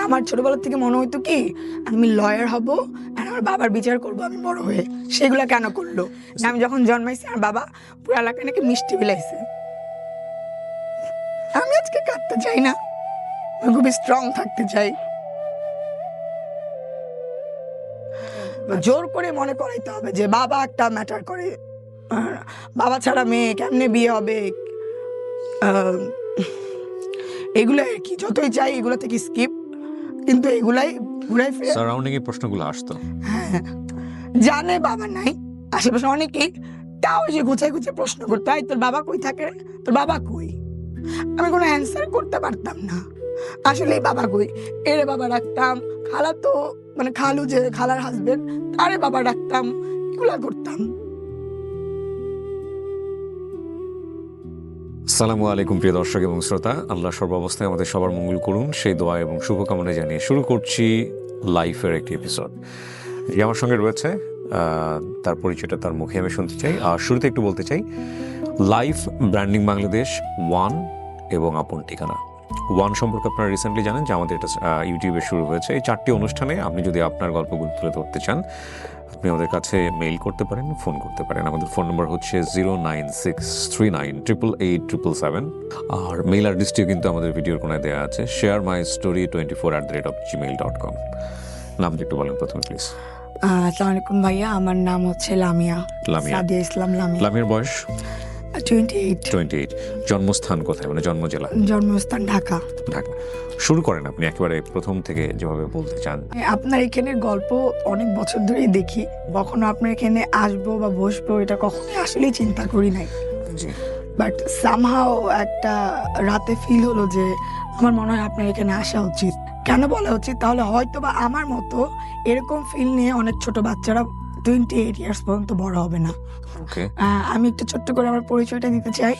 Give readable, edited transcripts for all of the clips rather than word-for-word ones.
আমার ছোটবেলা থেকে মনে হতো কি আমি লয়ার হব আর আমার বাবার বিচার করবো আমি বড় হয়ে। সেগুলো কেন করলো? আমি যখন জন্মাইছি আমার বাবা পুরো এলাকায় নাকি মিষ্টি বিলাইছে। আমি আজকে কাঁদতে চাই না, আমি খুবই স্ট্রং থাকতে চাই। জোর করে মনে করাইতে হবে যে বাবা একটা ম্যাটার করে, বাবা ছাড়া মেয়ে কেমনে বিয়ে হবে, এগুলো আর কি। যতই চাই এগুলো থেকে স্কিপ, কিন্তু এগুলাই ঘুরাই ফিরে সারাউন্ডিং এর প্রশ্নগুলো আসতো। হ্যাঁ, জানে বাবা নাই আশেপাশে অনেকেই, তাও যে গুছাই গুছাই প্রশ্ন করতে হয় তোর বাবা কই থাকে, তোর বাবা কই। আমি কোনো অ্যান্সার করতে পারতাম না আসলে বাবা কই। এরে বাবা ডাকতাম, খালা তো মানে খালু যে খালার হাজবেন্ড তারে বাবা ডাকতাম, এগুলা করতাম। আসসালামু আলাইকুম প্রিয় দর্শক এবং শ্রোতা, আল্লাহ সর্বাবস্থায় আমাদের সবার মঙ্গল করুন সেই দোয়া এবং শুভকামনা জানিয়ে শুরু করছি লাইফের একটি এপিসোড। যে আমার সঙ্গে রয়েছে তার পরিচয়টা তার মুখে আমি শুনতে চাই। আর শুরুতে একটু বলতে চাই, লাইফ ব্র্যান্ডিং বাংলাদেশ ওয়ান এবং আপন ঠিকানা। ওয়ান সম্পর্কে আপনারা রিসেন্টলি জানেন যে আমাদের এটা ইউটিউবে শুরু হয়েছে। এই 4টি অনুষ্ঠানে আপনি যদি আপনার গল্পগুলো তুলে ধরতে চান, আপনি আমাদের কাছে মেইল করতে পারেন, ফোন করতে পারেন। আমাদের ফোন নম্বর হচ্ছে 09639887777। আর মেইল অ্যাড্রেসটিও কিন্তু আমাদের ভিডিওর কোনায় দেওয়া আছে, sharemystory24@gmail.com। নামটা একটু বলেন প্রথমে প্লিজ। আসসালামু আলাইকুম ভাইয়া, আমার নাম হচ্ছে লামিয়া সাদিয়া ইসলাম। লামিয়ার বয়স 28। জন্মস্থান কোথায়, মানে জন্ম জেলা? জন্মস্থান ঢাকা। ঢাকা। শুরু করেন আপনি একেবারে প্রথম থেকে যেভাবে বলতে চান। আপনার এখানের গল্প অনেক বছর ধরেই দেখি, কখনো আপনার এখানে আসবো বা বসবো এটা কখনোই আসলেই চিন্তা করি নাই। বাট সামহাও একটা রাতে ফিল হলো যে আমার মনে হয় আপনার এখানে আসা উচিত। কেন বলা উচিত? তাহলে হয়তো বা আমার মতো এরকম ফিল নিয়ে অনেক ছোট বাচ্চারা 28 ইয়ার্স পর্যন্ত বড় হবে না। আমি একটু ছোট্ট করে আমার পরিচয়টা দিতে চাই।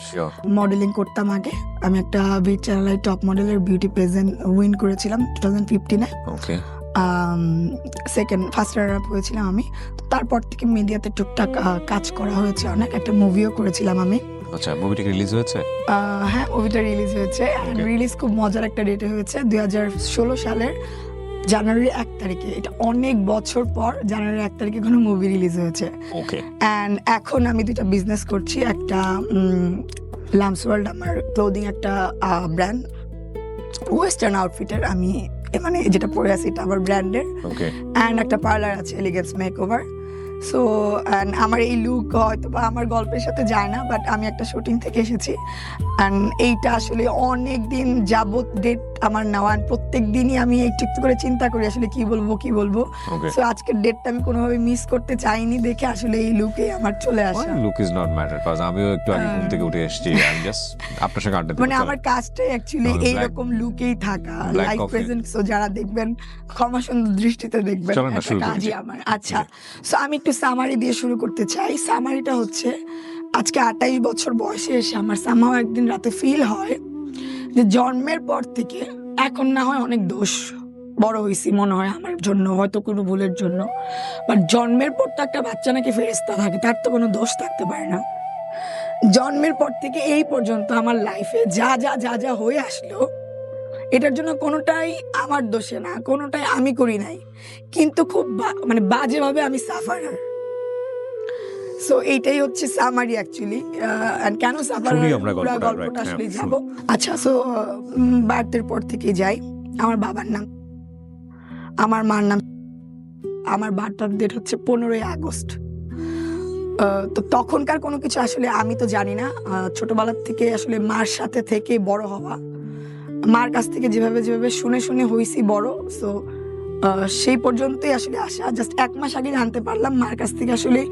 মডেলিং করতাম আগে, আমি একটা বিট চ্যানেলের টপ মডেলের বিউটি প্রেজেন্ট উইন করেছিলাম 2015-এ। ফার্স্ট রানার আপ হয়েছিলাম আমি। তারপর থেকে মিডিয়াতে টুকটাক কাজ করা হয়েছে অনেক, একটা মুভিও করেছিলাম আমি। আচ্ছা, মুভিটা রিলিজ হয়েছে? হ্যাঁ, মুভিটা রিলিজ হয়েছে। রিলিজ খুব মজার একটা ডেটে হয়েছে, 2016 সালের জানুয়ারি 1 তারিখে। এটা অনেক বছর পর জানুয়ারি 1 তারিখে কোনো মুভি রিলিজ হয়েছে। অ্যান্ড এখন আমি দুইটা বিজনেস করছি। একটা লামস ওয়ার্ল্ড, আমার ক্লোদিং একটা ব্র্যান্ড, ওয়েস্টার্ন আউটফিটের। আমি মানে যেটা পরে আছি এটা আমার ব্র্যান্ডের। অ্যান্ড একটা পার্লার আছে, এলিগেন্স মেকওভার। সো আমার এই লুক হয়তো বা আমার গল্পের সাথে যায় না, বাট আমি একটা শুটিং থেকে এসেছি। অ্যান্ড এইটা আসলে অনেক দিন যাবত ডেট আমার নেওয়া, প্রত্যেক দিনই আমি একটু একটু করে চিন্তা করি আসলে কি বলবো। সো আজকের ডেটটা আমি কোনোভাবে মিস করতে চাইনি দেখে আসলে এই লুকে আমার চলে আসা। লুক ইজ নট ম্যাটার, কারণ আমিও একটু আগে ঘুম থেকে উঠে এসেছি, আমি জাস্ট আপনার সঙ্গে আড্ডা দিতে। মানে আমার কাজটাই অ্যাকচুয়ালি এইরকম লুকেই থাকা, লাইক প্রেজেন্ট। সো যারা দেখবেন ক্ষমা সুন্দর দৃষ্টিতে দেখবেন, কাজই আমার। আচ্ছা, সো আমি একটু সামারি দিয়ে শুরু করতে চাই। সামারিটা হচ্ছে, আজকে 28 বছর বয়সে এসে আমার সামহাও একদিন রাতে ফিল হয় যে জন্মের পর থেকে এখন না হয় অনেক দোষ, বড় হয়েছি মনে হয় আমার জন্য, হয়তো কোনো ভুলের জন্য। বাট জন্মের পর তো একটা বাচ্চা নাকি ফেরেশতা থাকে, তার তো কোনো দোষ থাকতে পারে না। জন্মের পর থেকে এই পর্যন্ত আমার লাইফে যা যা যা যা হয়ে আসলো, এটার জন্য কোনোটাই আমার দোষে না, কোনোটাই আমি করি নাই, কিন্তু খুব মানে বাজেভাবে আমি সাফারার। সো এইটাই হচ্ছে সামারি অ্যাকচুয়ালি। কেন সাফারার পুরো গল্পটা আসলে যাব। আচ্ছা, সো বার্থের পর থেকে যাই। আমার বাবার নাম, আমার মার নাম, আমার বার্থ ডেট হচ্ছে 15ই আগস্ট। তো তখনকার কোনো কিছু আসলে আমি তো জানি না। ছোটবেলার থেকে আসলে মার সাথে থেকে বড় হওয়া, মার কাছ থেকে যেভাবে শুনে হয়েছি বড়। সো সেই পর্যন্তই আসলে আসা। জাস্ট 1 মাস আগে জানতে পারলাম মার কাছ থেকে আসলে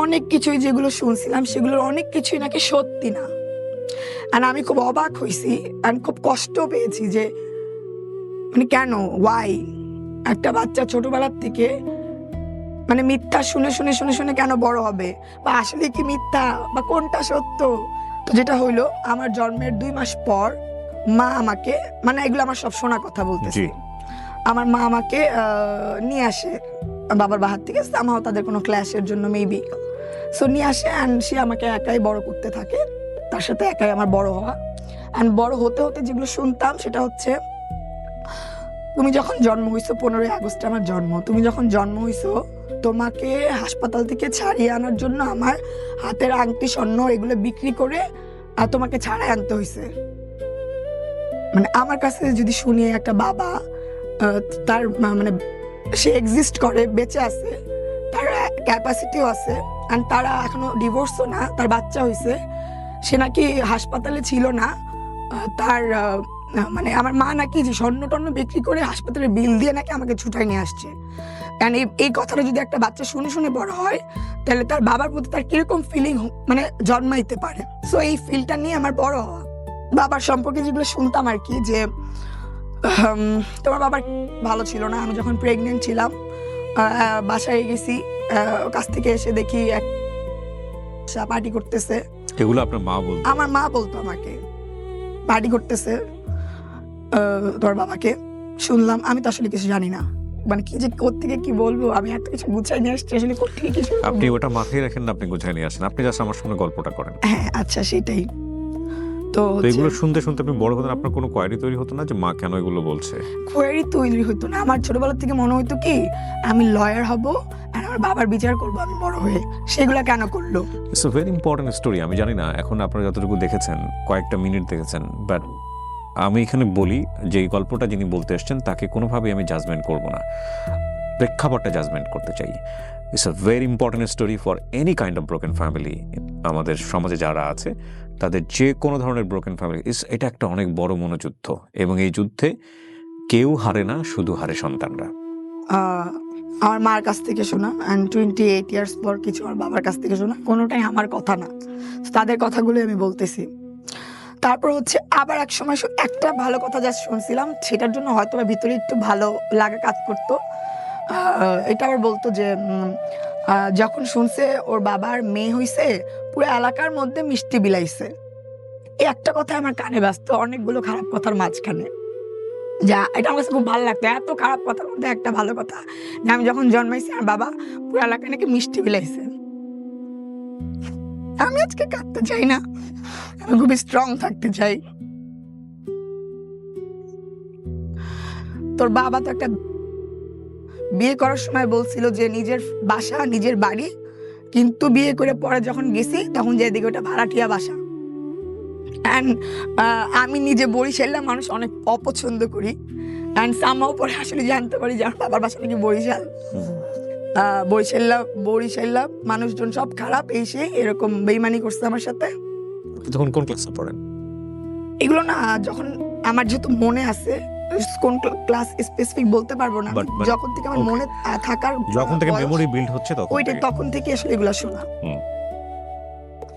অনেক কিছুই যেগুলো শুনছিলাম সেগুলোর অনেক কিছুই নাকি সত্যি না। আর আমি খুব অবাক হয়েছি, আর খুব কষ্ট পেয়েছি যে মানে কেন, ওয়াই একটা বাচ্চা ছোটবেলার থেকে মানে মিথ্যা শুনে কেন বড় হবে, বা আসলে কি মিথ্যা বা কোনটা সত্য। তো যেটা হইলো, আমার জন্মের 2 মাস পর মা আমাকে, মানে এগুলো আমার সব শোনা কথা বলতেছি, আমার মা আমাকে নিয়ে আসে বাবার বাহার থেকে। সামহাও তাদের কোনো ক্লাসের জন্য মেবি। সো নিয়ে আসে, অ্যান্ড সে আমাকে একাই বড় করতে থাকে, তার সাথে একাই আমার বড় হওয়া। অ্যান্ড বড় হতে হতে যেগুলো শুনতাম সেটা হচ্ছে তুমি যখন জন্ম হইছো, 15ই আগস্ট আমার জন্ম, তুমি যখন জন্ম হইছো তোমাকে হাসপাতাল থেকে ছাড়িয়ে আনার জন্য আমার হাতের আংটি স্বর্ণ এগুলো বিক্রি করে আর তোমাকে ছাড়াই আনতে হয়েছে। মানে আমার কাছে যদি শুনি একটা বাবা তার মানে সে এক্সিস্ট করে, বেঁচে আছে, তার ক্যাপাসিটিও আছে, আর তারা এখনো ডিভোর্সও না, তার বাচ্চা হয়েছে, সে নাকি হাসপাতালে ছিল না, তার মানে আমার মা নাকি যে স্বর্ণ টর্ণ বিক্রি করে হাসপাতালে বিল দিয়ে নাকি আমাকে ছুটাই নিয়ে আসছে। কারণ এই কথাটা যদি একটা বাচ্চা শুনে শুনে বড় হয় তাহলে তার বাবার প্রতি তার কিরকম ফিলিং মানে জন্মাইতে পারে। সো এই ফিলটা নিয়ে আমার বড় হওয়া। বাবার সম্পর্কে যেগুলো শুনতাম আর কি, যে তোমার বাবার ভালো ছিল না। আমি যখন প্রেগনেন্ট ছিলাম বাসায় গেছি, কাছ থেকে এসে দেখি এক পার্টি করতেছে। এগুলো আপনার মা বলতো? আমার মা বলতো আমাকে পার্টি করতেছে তোমার বাবাকে। শুনলাম, আমি তো আসলে কিছু জানি না, মানে কি যে কোত্থেকে কি বলবো, আমি এত কিছু গুছাই নিয়ে আসছি আসলে কোত্থেকে কিছু। আপনি ওটা মাথায় রাখেন না, আপনি গুছাই নিয়ে আসেন, আপনি জাস্ট আমার সঙ্গে গল্পটা করেন। হ্যাঁ আচ্ছা, সেটাই তো। এগুলো শুনতে শুনতে আপনি বড় হতেন, আপনার কোনো কোয়ারি তৈরি হতো না যে মা কেন এগুলো বলছে? কোয়ারি তৈরি হতো না। আমার ছোটবেলা থেকে মনে হতো কি আমি লয়ার হব আর আমার বাবার বিচার করবো আমি বড় হয়ে, সেগুলা কেন করলো। It's a very important story. আমি জানি না এখন আপনারা যতটুকু দেখেছেন, কয়েকটা মিনিট দেখেছেন, বাট আমি এখানে বলি যে এই গল্পটা যিনি বলতে এসছেন তাকে কোনোভাবেই আমি জাজমেন্ট করব না, প্রেক্ষাপটটা জাজমেন্ট করতে চাই। It's a very important story for any kind of broken family. আমাদের সমাজে যারা আছে তাদের যে কোনো ধরনের ব্রোকেন ফ্যামিলি, এটা একটা অনেক বড় মনোযুদ্ধ, এবং এই যুদ্ধে কেউ হারে না, শুধু হারে সন্তানরা। আমার মার কাছ থেকে শোনা, অ্যান্ড 28 ইয়ার্স পর কিছু আমার বাবার কাছ থেকে শোনা, কোনোটাই আমার কথা না, তাদের কথাগুলো আমি বলতেছি। তারপর হচ্ছে আবার এক সময় একটা ভালো কথা যা শুনছিলাম সেটার জন্য হয়তো বা ভিতরে একটু ভালো লাগা কাজ করতো। এটা আবার বলতো যে যখন শুনছে ওর বাবার মেয়ে হইছে পুরো এলাকার মধ্যে মিষ্টি বিলাইছে। এই একটা কথা আমার কানে বাজতো অনেকগুলো খারাপ কথার মাঝখানে, যা এটা আমার কাছে খুব ভালো লাগতো। এত খারাপ কথার মধ্যে একটা ভালো কথা, যে আমি যখন জন্মাইছি আর বাবা পুরো এলাকায় নাকি মিষ্টি বিলাইছে। আমি আজকে কাঁদতে চাই না, আমি খুবই স্ট্রং থাকতে চাই। তোর বাবা তো একটা বিয়ে করার সময় বলছিল যে নিজের বাসা নিজের বাড়ি, কিন্তু বিয়ে করে পরে যখন গেছি তখন যে দিকে ওটা ভাড়াটিয়া বাসা। অ্যান্ড আমি নিজে বরিশাল্লা মানুষ অনেক অপছন্দ করি, অ্যান্ড সামহাও পরে আসলে জানতে পারি যে আমার বাবার বাসা নাকি বরিশাল। বরিশাল্লা মানুষজন সব খারাপ, এই সেই এরকম বেইমানি করছে আমার সাথে। তখন কোন ক্লাসে পড়েন? এগুলো না যখন আমার যেহেতু মনে আছে, কোন ক্লাস স্পেসিফিক বলতে পারবো না, যখন থেকে আমার মনে থাকার, যখন থেকে মেমোরি বিল্ড হচ্ছে তখন থেকে আসলে এগুলো শোনা।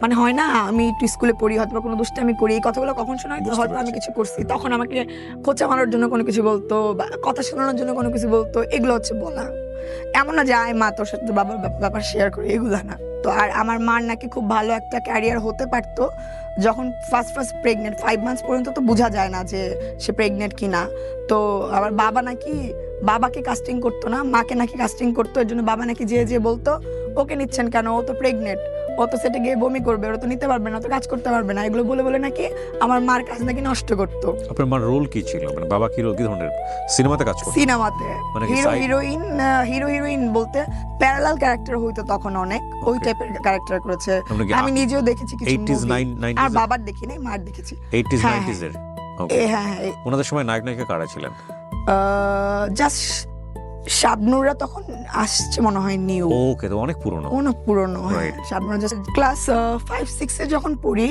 মানে হয় না আমি একটু স্কুলে পড়ি, হয়তো কোনো দুষ্টামি করি, এই কথাগুলো কখন শোনা হয়তো আমি কিছু করছি, তখন আমাকে খোঁচা মারার জন্য কোনো কিছু বলতো বা কথা শোনানোর জন্য কোনো কিছু বলতো, এগুলো হচ্ছে বলা। এমন না যে আয় মা তোর সাথে বাবার ব্যাপার শেয়ার করি, এগুলো না তো। আর আমার মার নাকি খুব ভালো একটা ক্যারিয়ার হতে পারতো যখন ফার্স্ট প্রেগনেন্ট, 5 মান্থস পর্যন্ত তো বোঝা যায় না যে সে প্রেগনেন্ট কিনা। তো আমার বাবা নাকি বাবাকে কাস্টিং করতো না, মাকে নাকি কাস্টিং করতো। এর জন্য বাবা নাকি যে বলতো ওকে নিচ্ছেন কেন, ও তো প্রেগনেন্ট, ও তো সেটা গিয়ে বমি করবে, ওরা তো নিতে পারবে না, তো কাজ করতে পারবে না, এগুলো বলে বলে নাকি আমার মার কাজ নাকি নষ্ট করতো। আপনার মার রোল কি ছিল, মানে বাবা কি রোল, কি ধরনের সিনেমাতে কাজ করতো? সিনেমাতে হিরো হিরোইন বলতে প্যারালাল ক্যারেক্টার হইতো তখন অনেক, ওই টাইপের ক্যারেক্টার করেছে। আমি নিজেও দেখেছি কিছু মুভি, আর বাবার দেখি নাই, মার দেখেছি 80s 90s এর। হ্যাঁ, ওনাদের সময় নায়ক নায়িকা কারা ছিলেন? জাস্ট শাবনুরা তখন আসছে মনে হয় নিউ। ওকে, তো অনেক পুরনো। শাবনুরা জাস্ট ক্লাস 5-6 এ যখন পড়ি,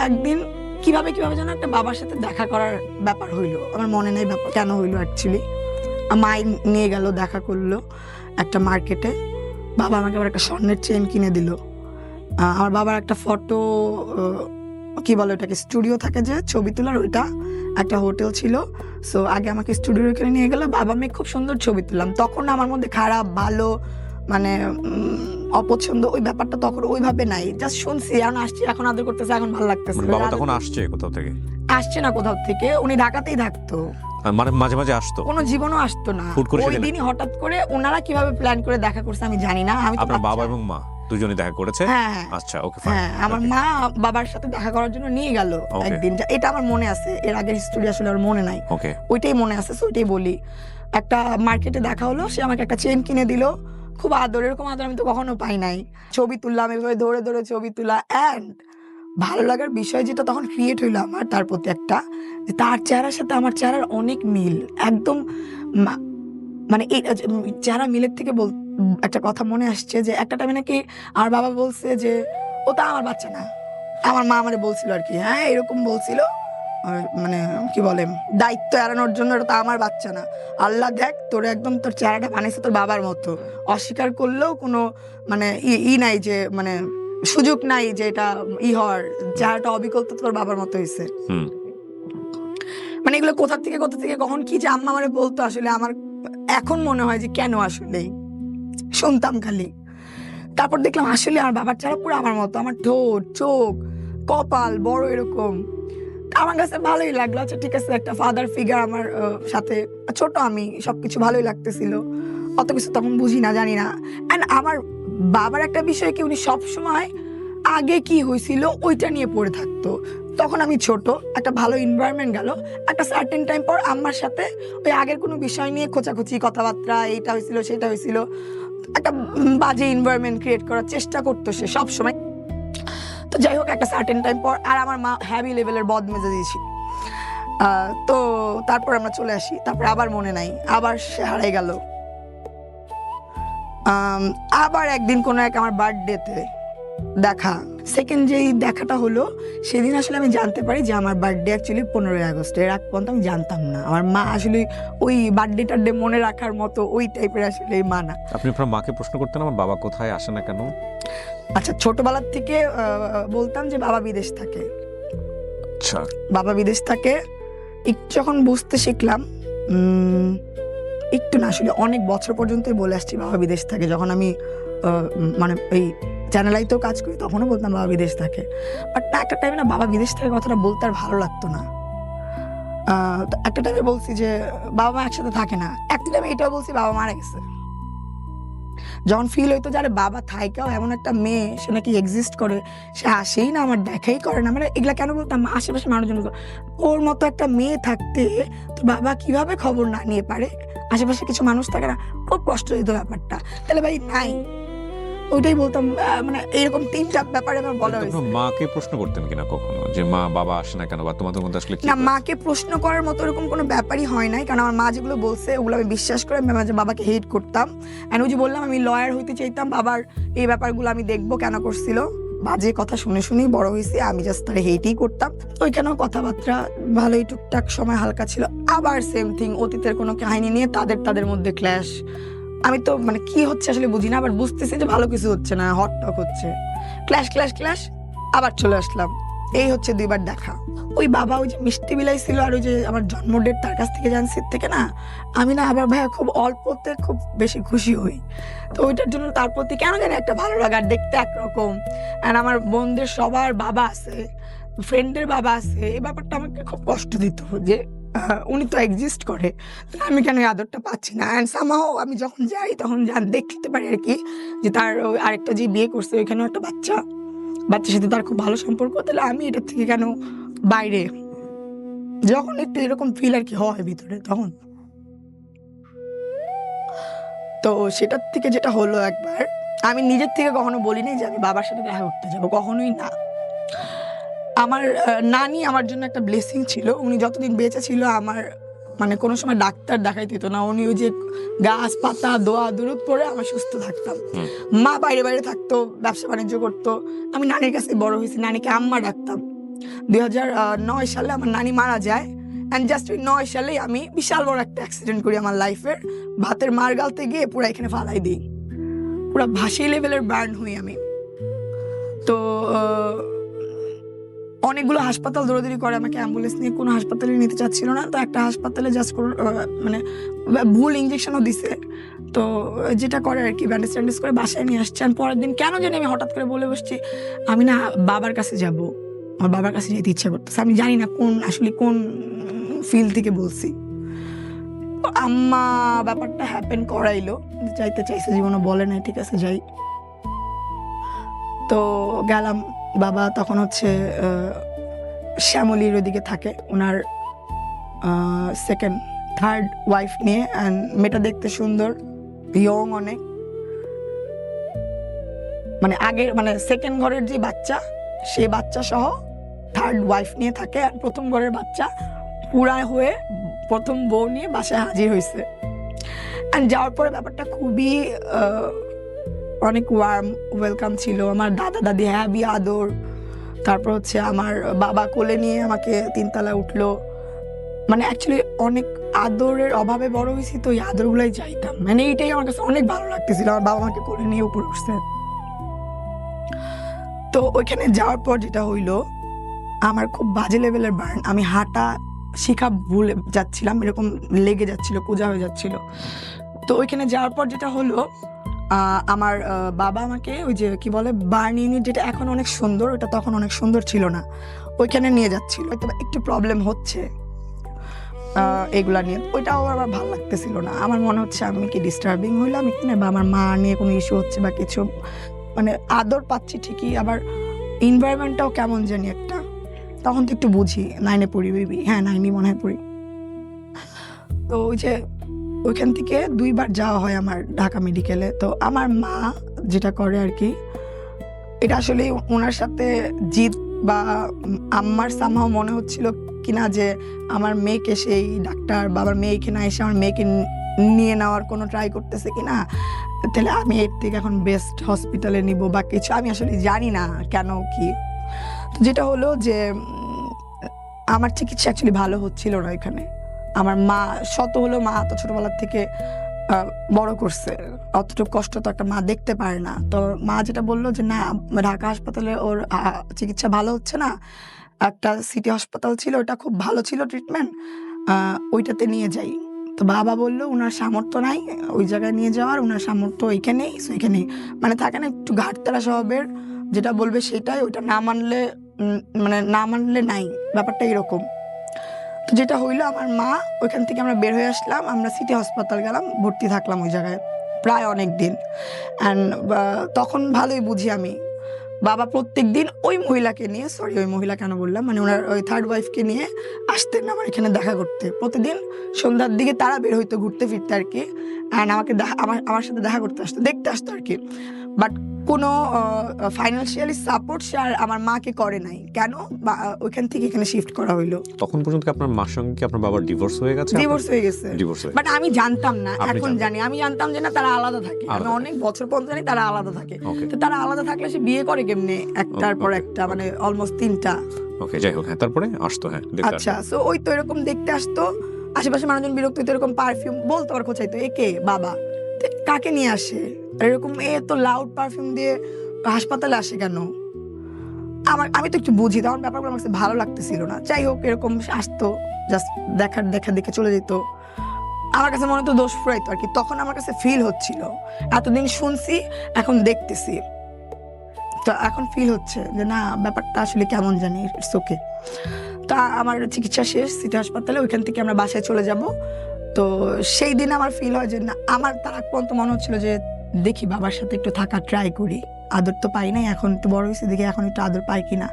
একদিন কিভাবে যেন একটা বাবার সাথে দেখা করার ব্যাপার হইলো, আমার মনে নেই ব্যাপার কেন হইলো অ্যাকচুয়ালি। মাই নিয়ে গেল, দেখা করলো একটা মার্কেটে। বাবা আমাকে আবার একটা স্বর্ণের চেন কিনে দিল। আমার বাবার একটা ফটো, কি বলে ওটাকে, স্টুডিও থাকে যে ছবি তোলার, ওইটা একটা হোটেল ছিল। সো আগে আমাকে স্টুডিওর ওখানে নিয়ে গেল, বাবা মেয়ে খুব সুন্দর ছবি তুললাম। তখন আমার মধ্যে খারাপ ভালো মানে অপছন্দ ওই ব্যাপারটা তখন ওইভাবে নাই, জাস্ট শুনছি, এখন আসছি, এখন আদর করতেছে, এখন ভালো লাগতেছে। বাবা তখন আসছে কোথাও থেকে? আসছে না কোথাও থেকে, উনি ঢাকাতেই থাকতো, মানে মাঝে মাঝে আসতো, কোনো জীবনও আসতো না। ওই দিনই হঠাৎ করে ওনারা কিভাবে প্ল্যান করে দেখা করছে আমি জানি না। আমি আপনার বাবা এবং মা দুজনেই দেখা করেছে? হ্যাঁ আচ্ছা, ওকে ফাইন। হ্যাঁ, আমার মা বাবার সাথে দেখা করার জন্য নিয়ে গেল একদিন, এটা আমার মনে আছে, এর আগের হিস্টোরি আসলে আমার মনে নাই, ওকে, ওইটাই মনে আছে, ওইটাই বলি। একটা মার্কেটে দেখা হলো, সে আমাকে একটা চেন কিনে দিল, খুব আদর, এরকম আদর আমি তো কখনো পাই নাই। ছবি তুললাম, এভাবে দৌড়ে দৌড়ে ছবি তোলা, অ্যান্ড ভালো লাগার বিষয় যেটা তখন ক্রিয়েট হইলো আমার তার প্রতি একটা, যে তার চেহারার সাথে আমার চেহারার অনেক মিল, একদম মানে এই চেহারা মিলের থেকে একটা কথা মনে আসছে যে একটা টাইমে নাকি আমার বাবা বলছে যে ও তা আমার বাচ্চা না, আমার মা আমারে বলছিল আর কি, হ্যাঁ এরকম বলছিল, মানে কি বলে দায়িত্ব এড়ানোর জন্য, এটা তো আমার বাচ্চা না, আল্লাহ দেখ তোর একদম তোর চেহারাটা বানিয়েছে তোর বাবার মতো, অস্বীকার করলেও কোনো মানে নাই যে মানে সুযোগ নাই যে এটা হওয়ার, চেহারাটা অবিকল তোর বাবার মতো হয়েছে। মানে এগুলো কোথা থেকে কখন কি যে আম্মা আমারে বলতো, আসলে আমার এখন মনে হয় যে কেন আসলেই শুনতাম খালি। তারপর দেখলাম আসলে আমার বাবার চেহারা পুরো আমার মতো, আমার ঠোঁট, চোখ, কপাল বড় এরকম। আমার কাছে ভালোই লাগলো, আচ্ছা ঠিক আছে, একটা ফাদার ফিগার আমার সাথে, ছোট আমি, সবকিছু ভালোই লাগতেছিল, অত কিছু তখন বুঝি না, জানি না। অ্যান্ড আমার বাবার একটা বিষয় কি, উনি সবসময় আগে কি হয়েছিল ওইটা নিয়ে পড়ে থাকতো। তখন আমি ছোট, একটা ভালো এনভায়রনমেন্ট গেল, একটা সার্টেন টাইম পর আম্মার সাথে ওই আগের কোনো বিষয় নিয়ে খোঁচাখুচি কথাবার্তা, এইটা হয়েছিল সেটা হয়েছিল, একটা বাজে এনভায়রনমেন্ট ক্রিয়েট করার চেষ্টা করতো সে সব সময়। তো যাই হোক, একটা সার্টেন টাইম পর, আর আমার মা হ্যাভি লেভেলের বদমেজে দিয়েছি, তো তারপর আমরা চলে আসি, তারপর আবার মনে নাই, আবার সে হারাই গেল। আবার একদিন কোনো এক আমার বার্থডেতে দেখা, সেকেন্ড যেই দেখাটা হলো সেদিন আসলে আমি জানতে পারি যে আমার বার্থডে অ্যাকচুয়ালি 15ই আগস্ট, এর আগ পর্যন্ত আমি জানতাম না। আমার মা আসলে ওই বার্থডেটার ডে মনে রাখার মতো ওই টাইপের আসলে মা না। আপনি আপনার মাকে প্রশ্ন করতেন আমার বাবা কোথায়, আসে না কেন? আচ্ছা, ছোটবেলার থেকে বলতাম যে বাবা বিদেশ থাকে। আচ্ছা, বাবা বিদেশ থাকে, একটু যখন বুঝতে শিখলাম, একটু না আসলে অনেক বছর পর্যন্তই বলে আসছি বাবা বিদেশ থাকে। যখন আমি মানে এই চ্যানেলাইতেও কাজ করি তখনও বলতাম বাবা বিদেশ থাকে, বাট একটা টাইমে না বাবা বিদেশ থাকে কথাটা বলতে আর ভালো লাগতো না। একটা টাইমে বলছি যে বাবা মা একসাথে থাকে না, একটা টাইমে এটাও বলছি বাবা মারা গেছে। যখন ফিল হইতো যে আরে বাবা থাইকাও এমন একটা মেয়ে, সে নাকি এক্সিস্ট করে, সে আসেই না, আমার দেখাই করে না, মানে এগুলা কেন বলতাম, আশেপাশে মানুষজন ওর মতো একটা মেয়ে থাকতে তো বাবা কিভাবে খবর না নিয়ে পারে, আশেপাশে কিছু মানুষ থাকে না, খুব কষ্ট দিত ব্যাপারটা। তাহলে ভাই নাই, ওইটাই বলতাম, মানে এরকম 3টা ব্যাপারে আমার বলা হয়েছে। মাকে প্রশ্ন করতেন কিনা কখনো যে মা বাবা আসে না কেন, বা তোমাদের মধ্যে আসলে না, মাকে প্রশ্ন করার মতো এরকম কোনো ব্যাপারই হয় নাই, কারণ আমার মা যেগুলো বলছে ওগুলো আমি বিশ্বাস করে আমি মাঝে বাবাকে হেট করতাম। এন্ড ওই যে বললাম আমি লয়ার হইতে চাইতাম, বাবার এই ব্যাপারগুলো আমি দেখবো কেন করছিল, বাজে কথা শুনে শুনেই বড় হয়েছি, আমি জাস্ট তার হেটই করতাম। ওইখানেও কথাবার্তা ভালোই টুকটাক সময় হালকা ছিল, আবার সেম থিং, অতীতের কোনো কাহিনী নিয়ে তাদের মধ্যে ক্ল্যাশ। আমি তো মানে কি হচ্ছে আসলে বুঝি না, আবার বুঝতেছি যে ভালো কিছু হচ্ছে না, হট টক হচ্ছে, ক্ল্যাশ, আবার চলে আসলাম। এই হচ্ছে 2বার দেখা। ওই বাবা ওই যে মিষ্টি বিলাই ছিল, আর ওই যে আমার জন্ম ডেট তার কাছ থেকে জানছি থেকে না, আমি না আবার ভাইয়া খুব অল্পতে খুব বেশি খুশি হই। তো ওইটার জন্য তার প্রতি কেন জানি একটা ভালো লাগার, দেখতে একরকম, আর আমার বোনদের সবার বাবা আছে, ফ্রেন্ডের বাবা আছে, এই ব্যাপারটা আমাকে খুব কষ্ট দিত যে উনি তো এক্সিস্ট করে, আমি কেন এই আদরটা পাচ্ছি না। অ্যান্ড সামহাও আমি যখন যাই তখন দেখতে পারি আর কি যে তার আরেকটা যে বিয়ে করছে ওইখানেও একটা বাচ্চার সাথে তার খুব ভালো সম্পর্ক, তাহলে আমি এটার থেকে কেন বাইরে, যখন একটু এরকম ফিল আর কি হয় ভিতরে তখন। তো সেটার থেকে যেটা হলো, একবার আমি নিজের থেকে কখনো বলিনি যে আমি বাবার সাথে দেখা করতে যাবো, কখনোই না। আমার নানি আমার জন্য একটা ব্লেসিং ছিল, উনি যতদিন বেঁচে ছিল আমার মানে কোনো সময় ডাক্তার দেখাইতে হতো না, উনি ওই যে গাছ পাতা দোয়া দুরুদ পরে আমার সুস্থ থাকতাম। মা বাইরে থাকতো, ব্যবসা বাণিজ্য করতো, আমি নানির কাছে বড় হয়েছি, নানিকে আম্মা ডাকতাম। 2009 সালে আমার নানি মারা যায়, অ্যান্ড জাস্ট ওই 9 সালেই আমি বিশাল বড় একটা অ্যাক্সিডেন্ট করি আমার লাইফের, ভাতের মার গালতে গিয়ে পুরো এখানে ফালাই দিই, পুরো ভাসি লেভেলের বার্ন হই আমি। তো অনেকগুলো হাসপাতাল দৌড়াদৌড়ি করে, আমাকে অ্যাম্বুলেন্স নিয়ে কোনো হাসপাতালে নিতে চাচ্ছিল না, তো একটা হাসপাতালে জাস্ট মানে ভুল ইঞ্জেকশনও দিছে, তো যেটা করে আর কি ব্যান্ডেজ ট্যান্ডেজ করে বাসায় নিয়ে আসছে। আর পরের দিন কেন জানি আমি হঠাৎ করে বলে বসছি আমি না বাবার কাছে যাব, আমার বাবার কাছে যেতে ইচ্ছা করতেছে, আমি জানি না কোন ফিল থেকে বলছি। আম্মা ব্যাপারটা হ্যাপেন করাইলো, যাইতে চাইছে, জীবনে বলে নাই ঠিক আছে যাই। তো গেলাম, বাবা তখন হচ্ছে শ্যামলীর ওদিকে থাকে, ওনার থার্ড ওয়াইফ নিয়ে। অ্যান্ড মেয়েটা দেখতে সুন্দর, ইয়ং অনেক, মানে আগের মানে সেকেন্ড ঘরের যে বাচ্চা সেই বাচ্চা সহ থার্ড ওয়াইফ নিয়ে থাকে। আর প্রথম ঘরের বাচ্চা পুরা হয়ে প্রথম বউ নিয়ে বাসায় হাজির হয়েছে। অ্যান্ড যাওয়ার পরে ব্যাপারটা খুবই অনেক ওয়ার্ম ওয়েলকাম ছিল। আমার দাদা দাদি হ্যাভি আদর, তারপর হচ্ছে আমার বাবা কোলে নিয়ে আমাকে 3 তলায় উঠলো। মানে অ্যাকচুয়ালি অনেক আদরের অভাবে বড় হয়েছি, তো এই আদরগুলাই চাইতাম। মানে এইটাই আমার কাছে অনেক ভালো লাগতেছিল, আমার বাবা আমাকে কোলে নিয়ে উপরে উঠছে। তো ওইখানে যাওয়ার পর যেটা হইলো, আমার খুব বাজে লেভেলের বার্ন। আমি হাঁটা শিখা ভুলে যাচ্ছিলাম, এরকম লেগে যাচ্ছিল, কোজা হয়ে যাচ্ছিল। তো ওইখানে যাওয়ার পর যেটা হলো, আমার বাবা আমাকে ওই যে কি বলে বার্ন ইউনিট, যেটা এখন অনেক সুন্দর, ওটা তখন অনেক সুন্দর ছিল না, ওইখানে নিয়ে যাচ্ছিল। হয়তো একটু প্রবলেম হচ্ছে এগুলা নিয়ে, ওইটাও আমার ভালো লাগতেছিল না। আমার মনে হচ্ছে আমি কি ডিস্টার্বিং হইলাম এখানে, বা আমার মা নিয়ে কোনো ইস্যু হচ্ছে বা কিছু। মানে আদর পাচ্ছি ঠিকই, আবার এনভায়রনমেন্টটাও কেমন জানি একটা। তখন তো একটু বুঝি, 9-এ পড়ি বেবি, হ্যাঁ 9-ই মনে হয় পড়ি। তো ওই যে ওইখান থেকে 2বার যাওয়া হয় আমার ঢাকা মেডিকেলে। তো আমার মা যেটা করে আর কি, এটা আসলে ওনার সাথে জিদ বা আমার সামহাও মনে হচ্ছিল কিনা যে আমার মেয়েকে সেই ডাক্তার বা আমার মেয়েকে না এসে আমার মেয়েকে নিয়ে নেওয়ার কোনো ট্রাই করতেছে কিনা, তাহলে আমি এর থেকে এখন বেস্ট হসপিটালে নিব বা কিছু, আমি আসলে জানি না কেন কি। তো যেটা হলো যে আমার চিকিৎসা অ্যাকচুয়ালি ভালো হচ্ছিল না এখানে। আমার মা শত হলো, মা তো ছোটবেলার থেকে বড় করছে, অতটুকু কষ্ট তো একটা মা দেখতে পারে না। তো মা যেটা বললো যে না, ঢাকা হাসপাতালে ওর চিকিৎসা ভালো হচ্ছে না, একটা সিটি হাসপাতাল ছিল, ওটা খুব ভালো ছিল ট্রিটমেন্ট, ওইটাতে নিয়ে যাই। তো বাবা বললো ওনার সামর্থ্য নাই ওই জায়গায় নিয়ে যাওয়ার, ওনার সামর্থ্য ওইখানেই, ওইখানেই মানে থাকে না একটু ঘাটতারা স্বভাবের, যেটা বলবে সেটাই, ওইটা না মানলে মানে না মানলে নাই, ব্যাপারটা এরকম। তো যেটা হইলো, আমার মা ওইখান থেকে আমরা বের হয়ে আসলাম, আমরা সিটি হাসপাতাল গেলাম, ভর্তি থাকলাম ওই জায়গায় প্রায় অনেক দিন। অ্যান্ড তখন ভালোই বুঝি আমি, বাবা প্রত্যেক দিন ওই মহিলাকে নিয়ে, ওই মহিলা কেন বললাম, মানে ওনার ওই থার্ড ওয়াইফকে নিয়ে আসতেন আমার এখানে দেখা করতে। প্রতিদিন সন্ধ্যার দিকে তারা বের হইতো ঘুরতে ফিরতে আর কি, অ্যান্ড আমাকে আমার সাথে দেখা করতে আসতো, দেখতে আসতো আর কি। বাট কোনো ফাইন্যান্সিয়ালি সাপোর্ট সে আর আমার মাকে করে নাই। কেন? ওইখান থেকে এখানে শিফট করা হইলো। তখন পর্যন্ত আপনার মার সঙ্গে কি আপনার বাবার ডিভোর্স হয়ে গেছে? ডিভোর্স হয়ে গেছে, বাট আমি জানতাম না, এখন জানি। আমি জানতাম যে না, তারা আলাদা থাকে, আমি অনেক বছর পর্যন্ত জানি তারা আলাদা থাকে। তো তারা আলাদা থাকলে সে বিয়ে করে কেমনে একটার পর একটা, মানে অলমোস্ট 3টা। ওকে, যাই হোক, হ্যাঁ তারপরে আসতো, হ্যাঁ আচ্ছা। সো ওই তো এরকম দেখতে আসতো, আশেপাশে মানুষজন বিরক্ত হইতো, এরকম পারফিউম বলতো আর খোঁচাইতো, একে বাবা কাকে নিয়ে আসে এরকম, তো লাউড পারফিউম দিয়ে হাসপাতালে আসে কেন? আমি তো একটু বুঝি, তখন ব্যাপারগুলো আমার কাছে ভালো লাগতেছিল না। যাই হোক, এরকম আসতো, জাস্ট দেখা দেখে চলে যেত। আমার কাছে মনে হতো দোষ ফুরাইতো আর কি। তখন আমার কাছে ফিল হচ্ছিল, এতদিন শুনছি এখন দেখতেছি, তো এখন ফিল হচ্ছে যে না, ব্যাপারটা আসলে কেমন জানি, ইটস ওকে। তা আমার চিকিৎসা শেষ সিটি হাসপাতালে, ওইখান থেকে আমরা বাসায় চলে যাব। তো সেই দিন আমার ফিল হয় যে না, আমার তার আগ পর্যন্ত মনে হচ্ছিল যে দেখি বাবার সাথে একটু থাকা ট্রাই করি, আদর তো পাই নাই, এখন একটু বড় হয়েছে, দেখি এখন একটু আদর পাই কিনা।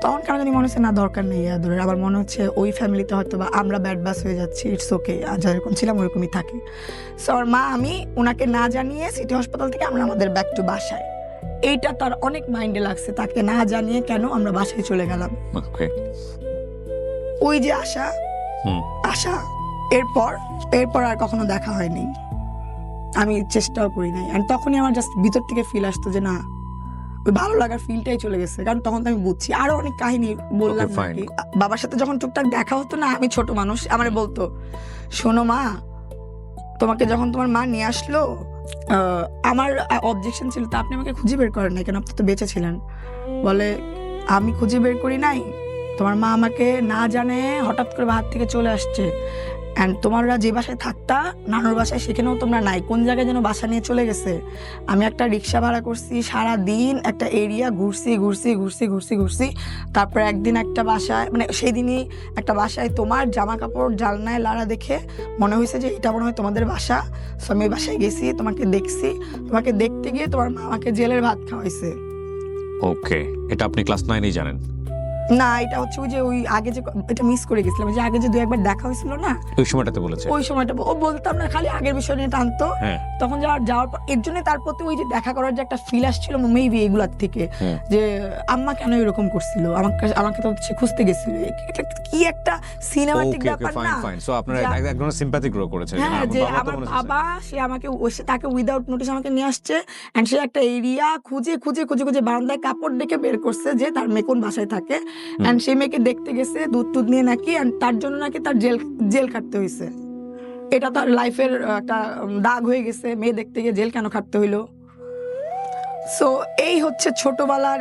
তখন কেন জানি মনে হচ্ছে না, দরকার নেই আদরের। আবার মনে হচ্ছে ওই ফ্যামিলিতে হয়তো বা আমরা ব্যাড বাস হয়ে যাচ্ছি, ইটস ওকে, যেরকম ছিলাম ওরকমই থাকি। সো আমার মা, আমি ওনাকে না জানিয়ে সিটি হাসপাতাল থেকে আমরা আমাদের ব্যাক টু বাসায়, এইটা তার অনেক মাইন্ডে লাগছে, তাকে না জানিয়ে কেন আমরা বাসায় চলে গেলাম। ওই যে আশা এরপর আর কখনো দেখা হয়নি, আমি চেষ্টাও করি নাই। আর তখনই আমার জাস্ট ভিতর থেকে ফিল আসতো যে না, ওই ভালো লাগার ফিলটাই চলে গেছে। কারণ তখন তো আমি বুঝছি, আরো অনেক কাহিনী বললাম নাকি। বাবার সাথে যখন টুকটাক দেখা হতো না, আমি ছোট মানুষ, আমার বলতো শোনো মা, তোমাকে যখন তোমার মা নিয়ে আসলো, আমার অবজেকশন ছিল তা আপনি আমাকে খুঁজে বের করেন নাই কেন, আপনি তো বেঁচে ছিলেন। বলে আমি খুঁজে বের করি নাই, তোমার মা আমাকে না জানে হঠাৎ করে বাহার থেকে চলে আসছে। অ্যান্ড তোমরা যে বাসায় থাকতা নানুর বাসায়, সেখানেও তোমরা নাই, কোন জায়গায় যেন বাসা নিয়ে চলে গেছে। আমি একটা রিক্সা ভাড়া করছি, সারা দিন একটা এরিয়া ঘুরছি। তারপর একদিন একটা বাসায়, মানে সেই দিনই একটা বাসায় তোমার জামা কাপড় জালনায় লাড়া দেখে মনে হয়েছে যে এটা মনে হয় তোমাদের বাসা। সো আমি বাসায় গেছি, তোমাকে দেখছি, তোমাকে দেখতে গিয়ে তোমার মা আমাকে জেলের ভাত খাওয়াইছে। ওকে, এটা আপনি ক্লাস 9-এই জানেন? না, এটা হচ্ছে ওই যে ওই আগে যে এটা মিস করে গেছিলাম, যে আগে যে 2-1 বার দেখা হয়েছিল না, ওই সময়টাতে বলেছে? ওই সময়টা ও বলতাম না, খালি আগের বিষয় নিয়ে টানতো। তখন যাওয়ার পর এর জন্য তার প্রতি ওই যে দেখা করার যে একটা ফিল আসছিল মেবি এগুলার থেকে, যে আম্মা কেন এরকম করছিল, আমাকে তো সে খুঁজতে গেছিল, কি একটা সিনেমাটিক ব্যাপার না। সো আপনারা একদম সিম্প্যাথি গ্রো করেছে। হ্যাঁ, যে আমার বাবা সে আমাকে তাকে উইদাউট নোটিস আমাকে নিয়ে আসছে, এন্ড সে একটা এরিয়া খুঁজে খুঁজে খুঁজে খুঁজে বারান্দায় কাপড় ডেকে বের করছে যে তার মেয়ে কোন বাসায় থাকে, এন্ড সেই মেয়েকে দেখতে গেছে দুধ টুধ নিয়ে নাকি, এন্ড তার জন্য নাকি তার জেল খাটতে হয়েছে। এটা তার লাইফের একটা দাগ হয়ে গেছে, মেয়ে দেখতে গিয়ে জেল কেন খাটতে হইলো। সো এই হচ্ছে ছোটবেলার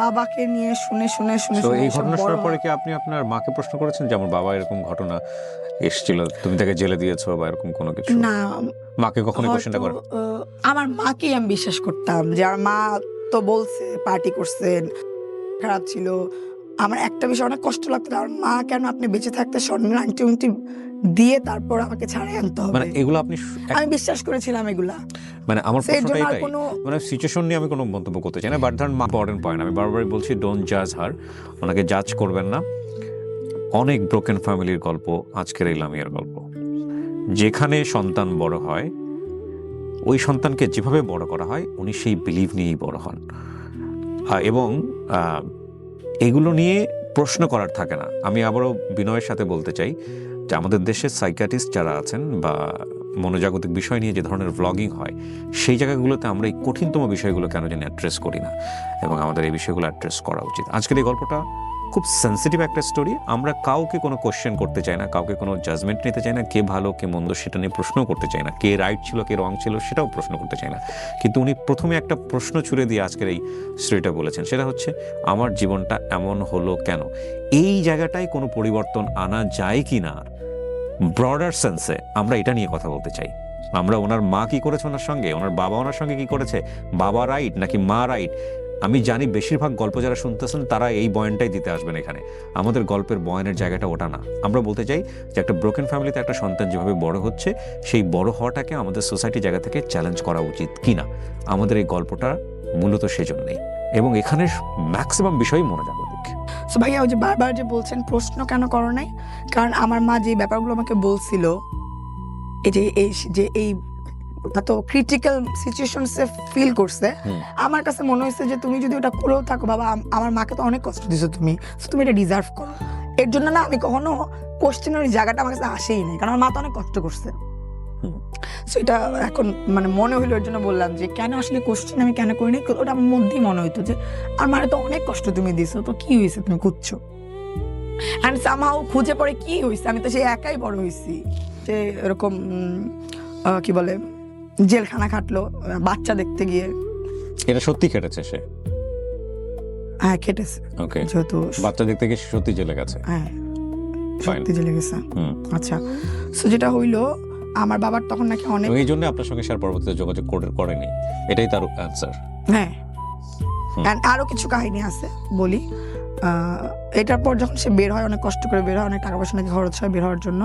বাবাকে নিয়ে শুনে শুনে শুনে শুনে এই ঘটনা শোনার পরে কি আপনি আপনার মাকে প্রশ্ন করেছেন যে আমার বাবা এরকম ঘটনা এসেছিল, তুমি তাকে জেলে দিয়েছো বা এরকম কোনো কিছু? না, মাকে কখনো কোশ্চেনটা করেন? আমার মাকেই আমি বিশ্বাস করতাম, যে আমার মা তো বলছে পার্টি করছেন, খারাপ ছিল। আমার একটা বিষয় অনেক কষ্ট লাগতো, আমার মা কেন আপনি বেঁচে থাকতে স্বর্ণের আংটি দিয়ে তারপর আমাকে ছাড়াই আনতে হবে, মানে এগুলো আপনি আমি বিশ্বাস করেছিলাম এগুলা। মানে আমার প্রশ্নটা এটাই, মানে সিচুয়েশন নিয়ে আমি কোনো মন্তব্য করতে চাই না, বাট ধরেন ইম্পর্টেন্ট পয়েন্ট আমি বারবারই বলছি, ডোন্ট জাজ হার, ওনাকে জাজ করবেন না। অনেক ব্রোকেন ফ্যামিলির গল্প আজকের এই লামিয়ার গল্প, যেখানে সন্তান বড় হয়, ওই সন্তানকে যেভাবে বড় করা হয় উনি সেই বিলিভ নিয়েই বড় হন, এবং এগুলো নিয়ে প্রশ্ন করার থাকে না। আমি আবারও বিনয়ের সাথে বলতে চাই যে আমাদের দেশের সাইকিয়াট্রিস্ট যারা আছেন বা মনোজাগতিক বিষয় নিয়ে যে ধরনের ভ্লগিং হয়, সেই জায়গাগুলোতে আমরা এই কঠিনতম বিষয়গুলো কেন জানি অ্যাড্রেস করি না, এবং আমাদের এই বিষয়গুলো অ্যাড্রেস করা উচিত। আজকের এই গল্পটা খুব সেন্সিটিভ একটা স্টোরি, আমরা কাউকে কোনো কোশ্চেন করতে চাই না, কাউকে কোনো জাজমেন্ট নিতে চাই না, কে ভালো কে মন্দ সেটা নিয়ে প্রশ্নও করতে চাই না, কে রাইট ছিল কে রং ছিল সেটাও প্রশ্ন করতে চাই না। কিন্তু উনি প্রথমে একটা প্রশ্ন ছুড়ে দিয়ে আজকের এই স্টোরিটা বলেছেন, সেটা হচ্ছে আমার জীবনটা এমন হলো কেন। এই জায়গাটায় কোনো পরিবর্তন আনা যায় কি না, ব্রডার সেন্সে আমরা এটা নিয়ে কথা বলতে চাই। আমরা ওনার মা কি করেছে ওনার সঙ্গে, ওনার বাবা ওনার সঙ্গে কি করেছে, বাবা রাইট নাকি মা রাইট, আমি জানি বেশিরভাগ গল্প যারা শুনতেছেন তারা এই বয়ানটাই দিতে আসবেন এখানে। আমাদের গল্পের বয়ানের জায়গাটা ওটা না। আমরা বলতে চাই যে একটা ব্রোকেন ফ্যামিলিতে একটা সন্তান যেভাবে বড় হচ্ছে, সেই বড় হওয়াটাকে আমাদের সোসাইটি জায়গা থেকে চ্যালেঞ্জ করা উচিত কিনা, আমাদের এই গল্পটা মূলত সেজন্যই, এবং এখানে ম্যাক্সিমাম বিষয়ই মনোজাগতিক। সো ভাইয়া ওই যে বারবার যে বলছেন প্রশ্ন কেন করো নাই, কারণ আমার মা যে ব্যাপারগুলো আমাকে বলছিল, এই এত ক্রিটিক্যাল সিচুয়েশনসে ফিল করছে, আমার কাছে মনে হয়েছে যে তুমি যদি ওটা করেও থাকো বাবা, আমার মাকে তো অনেক কষ্ট দিছো তুমি, তুমি এটা ডিজার্ভ করো। এর জন্য না আমি কখনো কোশ্চেনের জায়গাটা আমার কাছে আসেই নাই, কারণ আমার মা তো অনেক কষ্ট করছে। সো এটা এখন মানে মনে হইলো, এর জন্য বললাম যে কেন আসলে কোশ্চেন আমি কেন করিনি, ওটা আমার মধ্যেই মনে হইতো যে আমার মারে তো অনেক কষ্ট তুমি দিছো, তো কি হয়েছে তুমি খুঁজছো, অ্যান্ড সামহাও খুঁজে পড়ে কি হয়েছে, আমি তো সেই একাই বড় হয়েছি, যে এরকম কি বলে জেলখানা খাটলো বাচ্চা দেখতে গিয়ে। এটা সত্যি কেটেছে সে? হ্যাঁ কেটেছে। ওকে, যেহেতু বাচ্চা দেখতে গিয়ে সত্যি জেলে গেছে? হ্যাঁ সত্যি জেলে গেছে। আচ্ছা, সো যেটা হইলো আমার বাবার তখন নাকি অনেক, এই জন্য আপনার সঙ্গে স্যার পরবর্তীতে যোগাযোগ করেনি, এটাই তার অ্যান্সার? হ্যাঁ, আরো কিছু কাহিনী আছে বলি। এটার পর যখন সে বের হয়, অনেক কষ্ট করে বের হয়, অনেক টাকা পয়সা নাকি খরচ হয় বের হওয়ার জন্য,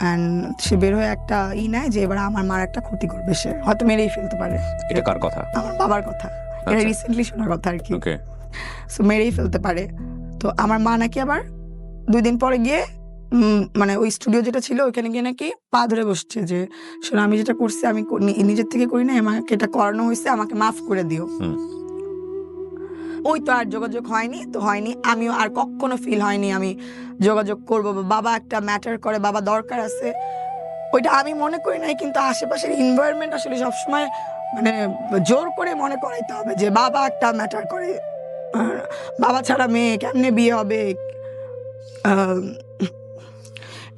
অ্যান্ড সে বের হয়ে একটা নেয় যে এবার আমার মার একটা ক্ষতি করবে, সে হয়তো মেরেই ফেলতে পারে। এটা কার কথা? আমার বাবার কথা, এটা রিসেন্টলি শোনার কথা আর কি। ওকে, সো মেরেই ফেলতে পারে। তো আমার মা নাকি আবার 2 দিন পরে গিয়ে মানে ওই স্টুডিও যেটা ছিল ওইখানে গিয়ে নাকি পা ধরে বসছে যে শোনো আমি যেটা করছি আমি নিজের থেকে করি না, আমাকে এটা করানো হয়েছে, আমাকে মাফ করে দিও। ওই তো আর যোগাযোগ হয়নি, তো হয়নি, আমিও আর কখনো ফিল হয়নি আমি যোগাযোগ করবো, বাবা একটা ম্যাটার করে, বাবা দরকার আছে, ওইটা আমি মনে করি নাই। কিন্তু আশেপাশের এনভায়রনমেন্ট আসলে সবসময় মানে জোর করে মনে করাইতে হবে যে বাবা একটা ম্যাটার করে, বাবা ছাড়া মেয়ে কেমনে বিয়ে হবে,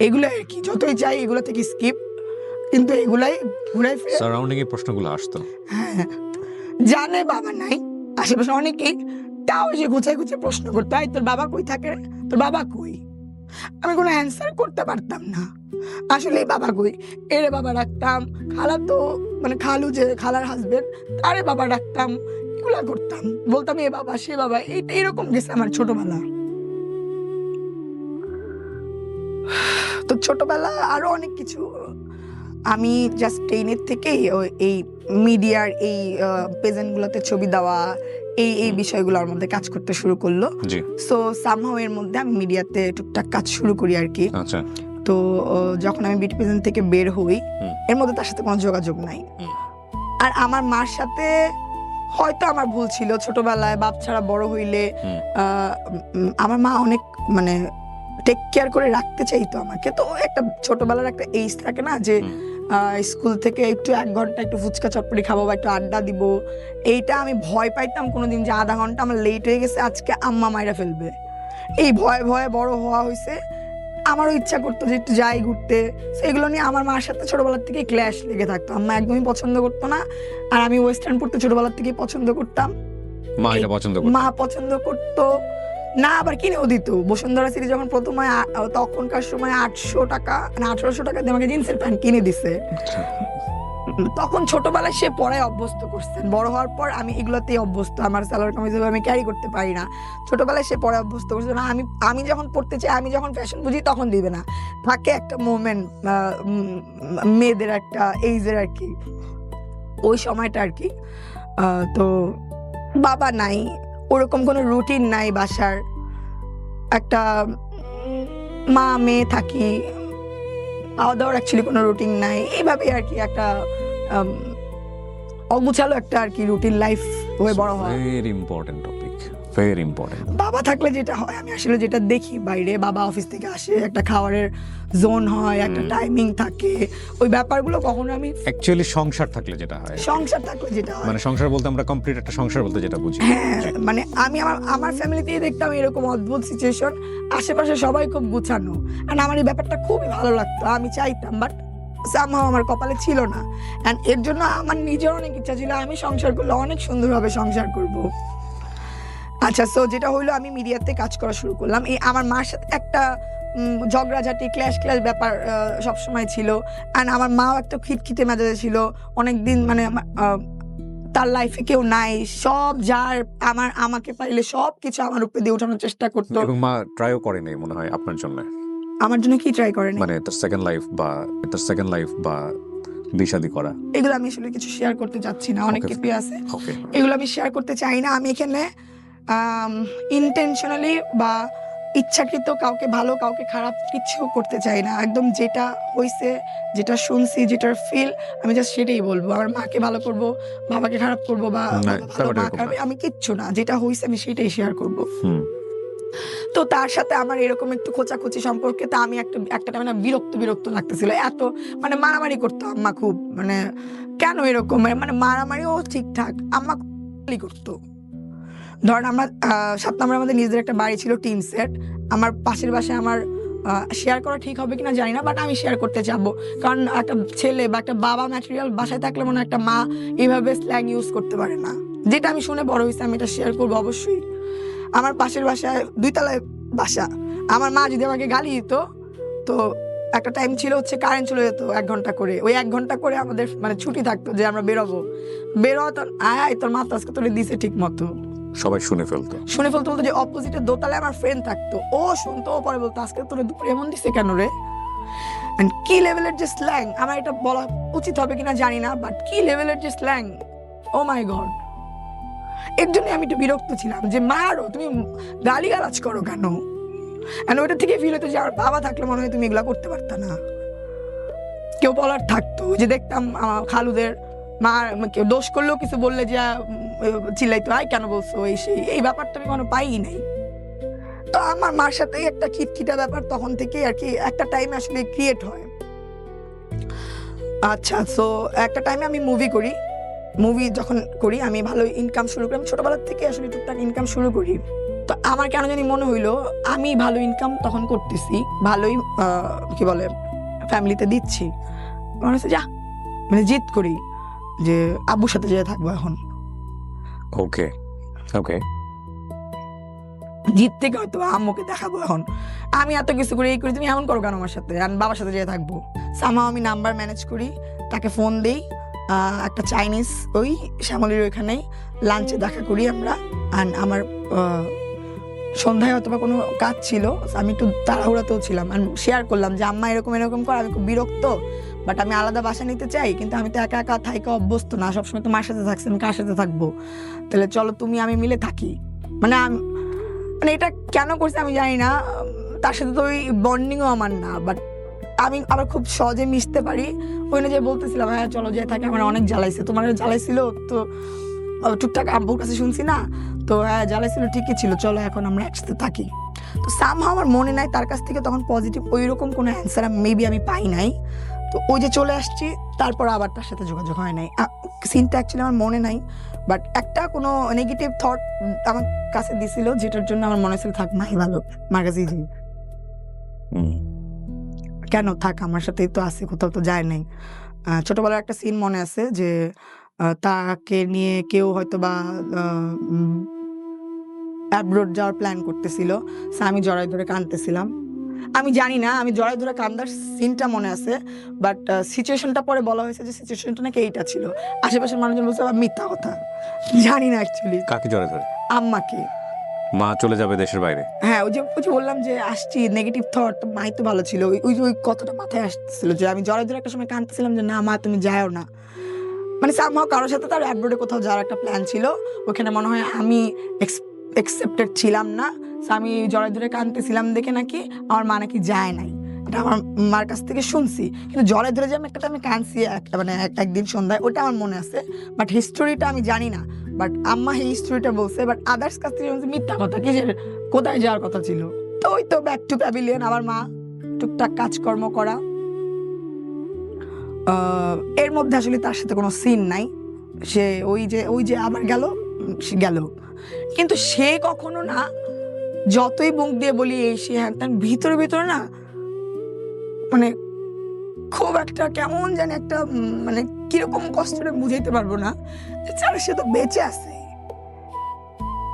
এগুলো আর কি। যতই চাই এগুলো থেকে স্কিপ, কিন্তু এগুলাই ঘুরাই ফিরে সারাউন্ডিং এর প্রশ্নগুলো আসতো। হ্যাঁ, জানে বাবা নাই, আশেপাশে অনেকেই, তাও যে গুছাই গুছিয়ে প্রশ্ন করতে হয় তোর বাবা কই থাকে, তোর বাবা কই, আমি কোনো অ্যান্সার করতে পারতাম না। আসলে বাবা কই, এরে বাবা রাখতাম, খালা তো মানে খালু যে খালার হাজবেন্ড তারে বাবা রাখতাম, এগুলা করতাম, বলতাম এ বাবা সে বাবা, এইটা এরকম গেছে আমার ছোটবেলা। তো ছোটবেলা আরো অনেক কিছু আমি জাস্ট 10 থেকেই এই মিডিয়ার এই প্রেজেন্টগুলোতে ছবি দেওয়া এই বিষয়গুলোর মধ্যে কাজ করতে শুরু করলো। সো সামহাও এর মধ্যে আমি মিডিয়াতে টুকটাক কাজ শুরু করি আর কি। আচ্ছা। তো যখন আমি বিউটি প্রেজেন্ট থেকে বের হই, এর মধ্যে তার সাথে কোনো যোগাযোগ নাই। আর আমার মার সাথে হয়তো আমার ভুল ছিল, ছোটবেলায় বাপ ছাড়া বড় হইলে আমার মা অনেক মানে টেক কেয়ার করে রাখতে চাইতো আমাকে। তো একটা ছোটবেলার একটা এইজ থাকে না যে স্কুল থেকে একটু 1 ঘন্টা একটু ফুচকা চটপটি খাবো বা একটু আড্ডা দিব, এইটা আমি ভয় পাইতাম কোনোদিন যে আধা ঘন্টা আমার লেট হয়ে গেছে আজকে আম্মা মাইরা ফেলবে। এই ভয়ে ভয়ে বড় হওয়া হয়েছে। আমারও ইচ্ছা করতো যে একটু যাই ঘুরতে, সেগুলো নিয়ে আমার মার সাথে ছোটবেলার থেকে ক্ল্যাশ লেগে থাকতো। আম্মা একদমই পছন্দ করতো না, আর আমি ওয়েস্টার্ন পড়তে ছোটবেলার থেকেই পছন্দ করতাম। মা পছন্দ করতো না, আবার কিনেও দিত। বসুন্ধরা সিটি যখন প্রথম হয় তখনকার সময় 800 টাকা না 1800 টাকা দিয়ে আমাকে জিন্সের প্যান্ট কিনে দিছে। তখন ছোটবেলায় সে পড়ায় অভ্যস্ত করছেন, বড় হওয়ার পর আমি এগুলোতেই অভ্যস্ত। আমার সালোয়ার কামিজ আমি ক্যারি করতে পারি না, ছোটবেলায় সে পড়ায় অভ্যস্ত করছে না। আমি যখন পড়তে চাই, আমি যখন ফ্যাশন বুঝি তখন দিবে না। থাকে একটা মোমেন্ট, মেয়েদের একটা এইজের আর কি, ওই সময়টা আর কি। তো বাবা নাই, ওরকম কোনো রুটিন নাই বাসার, একটা মা মেয়ে থাকি, খাওয়া দাওয়ার অ্যাকচুয়ালি কোনো রুটিন নাই। এইভাবে আর কি একটা অগুছালো একটা আর কি রুটিন লাইফ হয়ে বড় হয়। Very important topic, very important. বাবা থাকলে যেটা হয়, আমি আসলে যেটা দেখি বাইরে, বাবা অফিস থেকে আসে, একটা খাবারের জোন হয়, একটা টাইমিং থাকে, ওই ব্যাপারগুলো কখনো আমি অ্যাকচুয়ালি সংসার থাকলে যেটা হয়, সংসার থাকলে যেটা হয়, মানে সংসার বলতে আমরা কমপ্লিট একটা সংসার বলতে যেটা বুঝি। হ্যাঁ, মানে আমি আমার ফ্যামিলিতেই দেখতাম এরকম অদ্ভুত সিচুয়েশন, আশেপাশে সবাই খুব গুছানো, আর আমার এই ব্যাপারটা খুবই ভালো লাগতো, আমি চাইতাম, বাট সামহাও আমার কপালে ছিল না। এন্ড এর জন্য আমার নিজের অনেক ইচ্ছা ছিল আমি সংসার করলে অনেক সুন্দরভাবে সংসার করব। আচ্ছা, সো যেটা হইলো, আমি মিডিয়াতে কাজ করা শুরু করলাম। এই আমার মার সাথে একটা ঝগড়াঝাটি ক্ল্যাশ ব্যাপার সবসময় ছিল। অ্যান্ড আমার মাও একটা খিটখিটে মেজাজে ছিল অনেকদিন, মানে তার লাইফে কেউ নাই, সব যার আমাকে পাইলে সব কিছু আমার উপরে দিয়ে উঠানোর চেষ্টা করতো। এবং মা ট্রাইও করে নাই মনে হয় আপনার জন্য। আমার জন্য কি ট্রাই করেনি? মানে তার সেকেন্ড লাইফ বা বিয়ে-শাদী করা, এগুলো আমি আসলে কিছু শেয়ার করতে চাচ্ছি না, অনেক কিছু আছে, এগুলো আমি শেয়ার করতে চাই না। আমি এখানে ইন্টেনশনালি বা ইচ্ছাকৃত কাউকে ভালো কাউকে খারাপ কিছু করতে চাই না। একদম যেটা হয়েছে, যেটা শুনছি, যেটার ফিল, আমি জাস্ট সেটাই বলবো। আমার মাকে ভালো করবো, বাবাকে খারাপ করবো, বা আমি কিচ্ছু না, যেটা হয়েছে আমি সেটাই শেয়ার করবো। তো তার সাথে আমার এরকম একটু খোঁচাখুচি সম্পর্কে তা আমি একটা টাইমে না বিরক্ত লাগতেছিল। এত মানে মারামারি করতো আম্মা খুব, মানে কেন এরকম, মানে মারামারিও ঠিকঠাক, আম্মা করতো। ধরেন আমরা 7 নম্বরে আমাদের নিজেদের একটা বাড়ি ছিল, টিন সেট। আমার পাশের বাসায় আমার শেয়ার করা ঠিক হবে কিনা জানি না, বাট আমি শেয়ার করতে চাবো, কারণ একটা ছেলে বা একটা বাবা ম্যাটেরিয়াল বাসায় থাকলে মনে একটা মা এইভাবে স্ল্যাং ইউজ করতে পারে না। যেটা আমি শুনে বড় হয়েছি, আমি এটা শেয়ার করবো অবশ্যই। আমার পাশের বাসায় 2 তলায় বাসা, আমার মা যদি আমাকে গালি দিত, তো একটা টাইম ছিল হচ্ছে কারেন্ট চলে যেত 1 ঘন্টা করে, ওই 1 ঘন্টা করে আমাদের মানে ছুটি থাকতো যে আমরা বেরোবো, তো তোর মা তো আজকে তোরে দিছে ঠিক মতো, সবাই শুনে ফেলতো বলতো যে অপোজিটে দোতলায় আমার ফ্রেন্ড থাকতো, ও শুনতো, ও পরে বলতো আজকে তোরে দুপুরে এমন দিছে কেন রে। কি লেভেলের যে স্ল্যাং, আমার এটা বলা উচিত হবে কিনা জানি না, বাট কি লেভেলের যে স্ল্যাং, ও মাই গড। এর জন্য আমি একটু বিরক্ত ছিলাম যে মারো, তুমি গালিগালাজ করো কেন। ওইটা থেকে ফিল হতো যে আমার বাবা থাকলে মনে হয় তুমি এগুলা করতে পারতা না, কেউ বলার থাকতো। যে দেখতাম খালুদের মা কেউ দোষ করলেও কিছু বললে যে চিল্লাইতো, আয় কেন বলছো, এই ব্যাপারটা আমি কোনো পাই নাই। তো আমার মার সাথে একটা খিটখিটা ব্যাপার তখন থেকে আর কি একটা টাইমে আসলে ক্রিয়েট হয়। আচ্ছা, সো একটা টাইমে আমি মুভি যখন করি, আমি ভালো ইনকাম শুরু করি, আমি ছোটবেলার থেকে আসলে টুকটাক ইনকাম শুরু করি। তো আমার কেন জানি মনে হইলো আমি ভালো ইনকাম তখন করতেছি, ভালোই কি বলে ফ্যামিলিতে দিচ্ছি, মনে হচ্ছে যা মানে জিদ করি যে আব্বুর সাথে যেয়ে থাকবো এখন। ওকে জিদ থেকে হয়তো আম্মুকে দেখাবো এখন, আমি এত কিছু করে এই করি, তুমি এমন করো কেন আমার সাথে, আমি বাবার সাথে যেয়ে থাকবো। সামহাও আমি নাম্বার ম্যানেজ করি, তাকে ফোন দেই, একটা চাইনিজ ওই শ্যামলির ওইখানেই লাঞ্চে দেখা করি আমরা। আর আমার সন্ধ্যায় অথবা কোনো কাজ ছিল, আমি একটু তাড়াহুড়াতেও ছিলাম, আর শেয়ার করলাম যে আম্মা এরকম করে, আমি খুব বিরক্ত, বাট আমি আলাদা বাসা নিতে চাই, কিন্তু আমি তো একা একা থাইকা অভ্যস্ত না, সবসময় তো মার সাথে থাকছি, আমি কার সাথে থাকবো, তাহলে চলো তুমি আমি মিলে থাকি। মানে মানে এটা কেন করছে আমি জানি না, তার সাথে তো ওই বন্ডিংও আমার না, বাট আমি আবার খুব সহজে মিশতে পারি। ওই না যে বলতেছিলাম হ্যাঁ চলো যে থাকে, আমার অনেক জ্বালাইছে, তোমার জ্বালাইছিল তো টুকটাক আব্বুর কাছে শুনছি না, তো হ্যাঁ জ্বালাইছিল ঠিকই ছিল, চলো এখন আমরা একসাথে থাকি। তো সামহাও আমার মনে নাই তার কাছ থেকে তখন পজিটিভ ওই রকম কোনো অ্যান্সার মেবি আমি পাই নাই। তো ওই যে চলে আসছি, তারপর আবার তার সাথে যোগাযোগ হয় নাই। সিনটা অ্যাকচুয়ালি আমার মনে নাই, বাট একটা কোনো নেগেটিভ থট আমার কাছে দিছিল, যেটার জন্য আমার মনে হয়েছিল থাক মাই ভালো, মার কাছেই যাই, কেন থাক আমার সাথেই তো আছে, কোথাও তো যায় নাই। ছোটবেলার একটা সিন মনে আছে যে তাকে নিয়ে কেউ হয়তো বা অ্যাব্রোড যাওয়ার প্ল্যান করতেছিল, আমি জড়াই ধরে কাঁদতেছিলাম। আমি জানি না, আমি জড়াই ধরে কান্দার সিনটা মনে আছে, বাট সিচুয়েশনটা পরে বলা হয়েছে যে সিচুয়েশনটা নাকি এইটা ছিল। আশেপাশের মানুষজন বলছে আবার মিথ্যা কথা, জানি না অ্যাকচুয়ালি। কাকে জড়াই ধরে? আম্মাকে। মা চলে যাবে দেশের বাইরে? হ্যাঁ, ওই যে বললাম যে আসছি নেগেটিভ থট, মাই তো ভালো ছিল, ওই কথাটা মাথায় আসতেছিল যে আমি জড়াই ধরে একটা সময় কাঁদতেছিলাম যে না মা তুমি যাও না। মানে সামহাও কারোর সাথে তার অ্যাব্রোডে কোথাও যাওয়ার একটা প্ল্যান ছিল, ওখানে মনে হয় আমি অ্যাকসেপ্টেড ছিলাম না, আমি জড়াই ধরে কাঁদতেছিলাম দেখে নাকি আমার মা নাকি যায় নাই। এটা আমার মার কাছ থেকে শুনছি, কিন্তু জড়াই ধরে যে আমি কাঁদছি মানে একদিন সন্ধ্যায়, ওটা আমার মনে আছে, বাট হিস্টোরিটা আমি জানি না। বাট আম্মা এই হিস্টোরিটা বলছে, বাট আদার্স কাছ থেকে শুনছি মিথ্যা কথা, কি কোথায় যাওয়ার কথা ছিল। তো ওই তো ব্যাক টু প্যাভিলিয়ন, আমার মা টুকটাক কাজকর্ম করা, এর মধ্যে আসলে তার সাথে কোনো সিন নাই। সে ওই যে আবার গেল, কিন্তু সে কখনো না, যতই মুখ দিয়ে বলি এই সে হ্যাঁ, তার ভিতরে না মানে খুব একটা কেমন জানি একটা মানে কিরকম কষ্টটা বুঝাইতে পারবো না, সে তো বেঁচে আছে,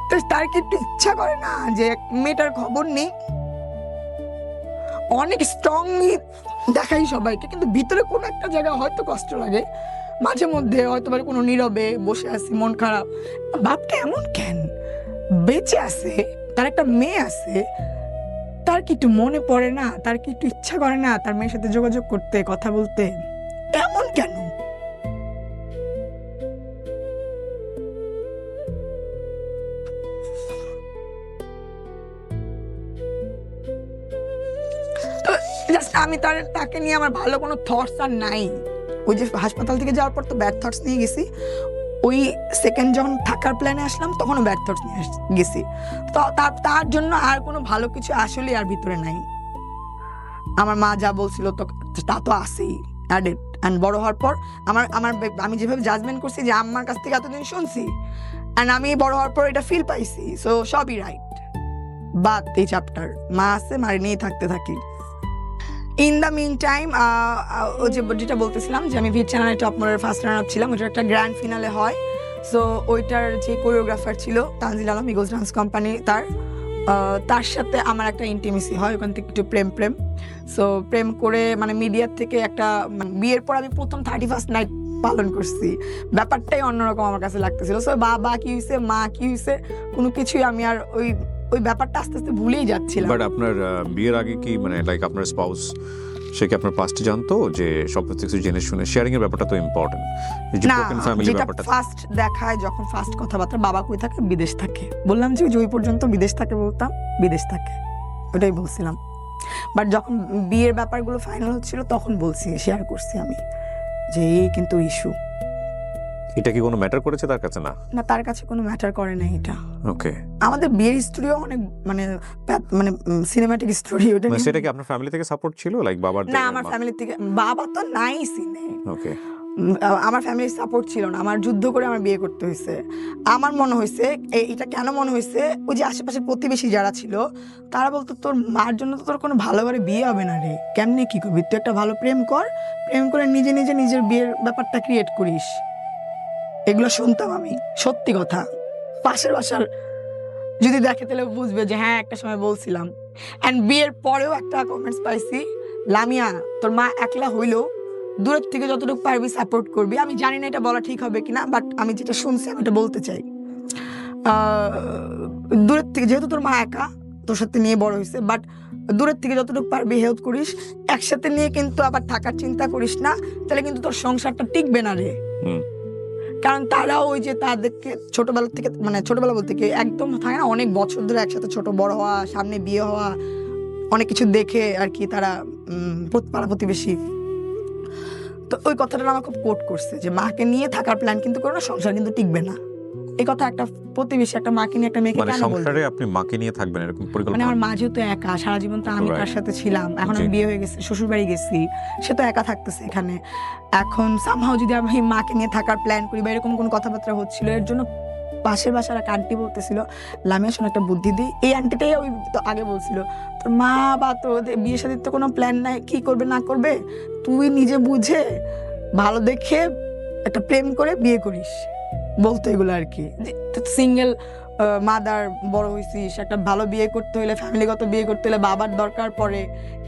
তো তার কি একটু ইচ্ছা করে না যে মেয়েটার খবর নেই। অনেক স্ট্রংলি দেখাই সবাইকে, কিন্তু ভিতরে কোনো একটা জায়গায় হয়তো কষ্ট লাগে মাঝে মধ্যে, হয়তো কোনো নীরবে বসে আছি মন খারাপ, বাপটা এমন কেন, বেঁচে আছে, তার একটা মেয়ে আছে, তার কি একটু মনে পড়ে না, তার কি একটু ইচ্ছা করে না তার মেয়ের সাথে যোগাযোগ করতে, কথা বলতে, এমন কেন? আমি তাকে নিয়ে আমার ভালো কোনো থটস আর নাই। ওই যে হাসপাতাল থেকে যাওয়ার পর তো ব্যাড থটস নিয়ে গেছি, ওই সেকেন্ড যখন থাকার প্ল্যানে আসলাম তখনও ব্যাড থটস নিয়ে গেছি, তো তার জন্য আর কোনো ভালো কিছু আসলে আর ভিতরে নাই। আমার মা যা বলছিল তো তা তো আসেই অ্যাডেড, অ্যান্ড বড় হওয়ার পর আমি যেভাবে জাজমেন্ট করছি যে আম্মার কাছ থেকে এতদিন শুনছি, অ্যান্ড আমি বড় হওয়ার পর এটা ফিল পাইছি, সো সবই রাইট। বাদ এই চ্যাপ্টার, মা আছে, মারে নিয়ে থাকতে থাকি। ইন দ্য মিন টাইম যেটা বলতেছিলাম যে আমি ভিট চ্যানেলে টপ মডেলের ফার্স্ট রানার ছিলাম, ওইটার একটা গ্র্যান্ড ফিনালে হয়, সো ওইটার যে কোরিওগ্রাফার ছিল Tanzil Alam, Eagles dance company, তার সাথে আমার একটা ইন্টিমেসি হয়, ওখান থেকে একটু প্রেম, সো প্রেম করে মানে মিডিয়ার থেকে একটা বিয়ের পর আমি প্রথম 31st নাইট পালন করছি, ব্যাপারটাই অন্যরকম আমার কাছে লাগতেছিল। সো বাবা কি হয়েছে, মা কি হয়েছে, কোনো কিছুই আমি আর ওই ব্যাপারটা আস্তে আস্তে ভুলেই যাচ্ছিলাম। বাট আপনার বিয়ের আগে কি মানে লাইক আপনার স্পাউস সে কি আপনার পাস্ট জানতো, যে সব কিছু জেনে শুনে শেয়ারিং এর ব্যাপারটা তো ইম্পর্টেন্ট, না যেটা ফার্স্ট দেখায় যখন ফার্স্ট কথাবার্তা, বাবা কই থাকে, বিদেশ থাকে, বললাম যে ওই পর্যন্ত বিদেশ থাকে, বলতাম বিদেশ থাকে, ওটাই বলছিলাম। বাট যখন বিয়ের ব্যাপারগুলো ফাইনাল হচ্ছিল তখন বলছি, শেয়ার করছি আমি যে এই কিন্তু ইস্যু। এটা কি কোনো ম্যাটার করেছে তার কাছে? না, তার কাছে কোনো ম্যাটার করে না এটা। ওকে, আমাদের বিয়ের স্টোরিও অনেক মানে সিনেম্যাটিক স্টোরি, ওটা সেটা কি আপনার ফ্যামিলি থেকে সাপোর্ট ছিল, লাইক বাবার? না, আমার ফ্যামিলি থেকে, বাবা তো নাই সিনে, ওকে, আমার ফ্যামিলির সাপোর্ট ছিল না, আমার যুদ্ধ করে আমার বিয়ে করতে হয়েছে। আমার মনে হয়েছে, এটা কেন মনে হয়েছে, ওই যে আশেপাশে প্রতিবেশী যারা ছিল তারা বলতো তোর মার জন্য তো তোর কোনো ভালো করে বিয়ে হবে না রে, কেমনে কি করবি, তুই একটা ভালো প্রেম করে নিজের বিয়ের ব্যাপারটা ক্রিয়েট করিস। এগুলো শুনতাম আমি, সত্যি কথা, পাশের বাসার যদি দেখে তাহলে বুঝবে যে হ্যাঁ একটা সময় বলছিলাম। অ্যান্ড বিয়ের পরেও একটা কমেন্টস পাইছি, লামিয়া তোর মা একলা হইলেও দূরের থেকে যতটুকু পারবি সাপোর্ট করবি। আমি জানি না এটা বলা ঠিক হবে কিনা, বাট আমি যেটা শুনছি আমি এটা বলতে চাই। দূরের থেকে, যেহেতু তোর মা একা তোর সাথে নিয়ে বড় হয়েছে, বাট দূরের থেকে যতটুকু পারবি হেল্প করিস, একসাথে নিয়ে কিন্তু আবার থাকার চিন্তা করিস না, তাহলে কিন্তু তোর সংসারটা টিকবে না রে। কারণ তারাও ওই যে তাদেরকে ছোটবেলা থেকে, মানে ছোটবেলা বলতে কি একদম থাকে না, অনেক বছর ধরে একসাথে ছোট বড় হওয়া, সামনে বিয়ে হওয়া, অনেক কিছু দেখে আর কি তারা পাড়া প্রতিবেশী। তো ওই কথাটা আমার খুব কোট করছে যে মাকে নিয়ে থাকার প্ল্যান কিন্তু করো না, সংসার কিন্তু টিকবে না। এই কথা একটা প্রতিবেশী একটা মাকে নিয়ে একটা মেয়েকে মানে কেন বলবে? সংসারে আপনি মাকে নিয়ে থাকবেন এরকম মানে পরিকল্পনা? আমার মা যেহেতু একা, সারা জীবন তো আমি তার সাথে ছিলাম, এখন আমি বিয়ে হয়ে গেছি, শ্বশুর বাড়ি গেছি, সে তো একা থাকতেছে এখানে। এখন সামহাও যদি আমি মাকে নিয়ে থাকার প্ল্যান করি বা এরকম কোনো কথাবার্তা হচ্ছিল, এর জন্য পাশের বাসার এক আন্টি বলতেছিল, লামিয়া শোনো একটা বুদ্ধি দিই। এই আন্টিটাই ওই তো আগে বলছিল, তোর মা বা তোর বিয়ে শাদীর তো কোনো প্ল্যান নাই, কি করবে না করবে, তুই নিজে বুঝে ভালো দেখে একটা প্রেম করে বিয়ে করিস, বলতো এগুলো আর কি। সিঙ্গেল মাদার বড় হয়েছিস, একটা ভালো বিয়ে করতে হলে, ফ্যামিলিগত বিয়ে করতে হলে বাবার দরকার পড়ে,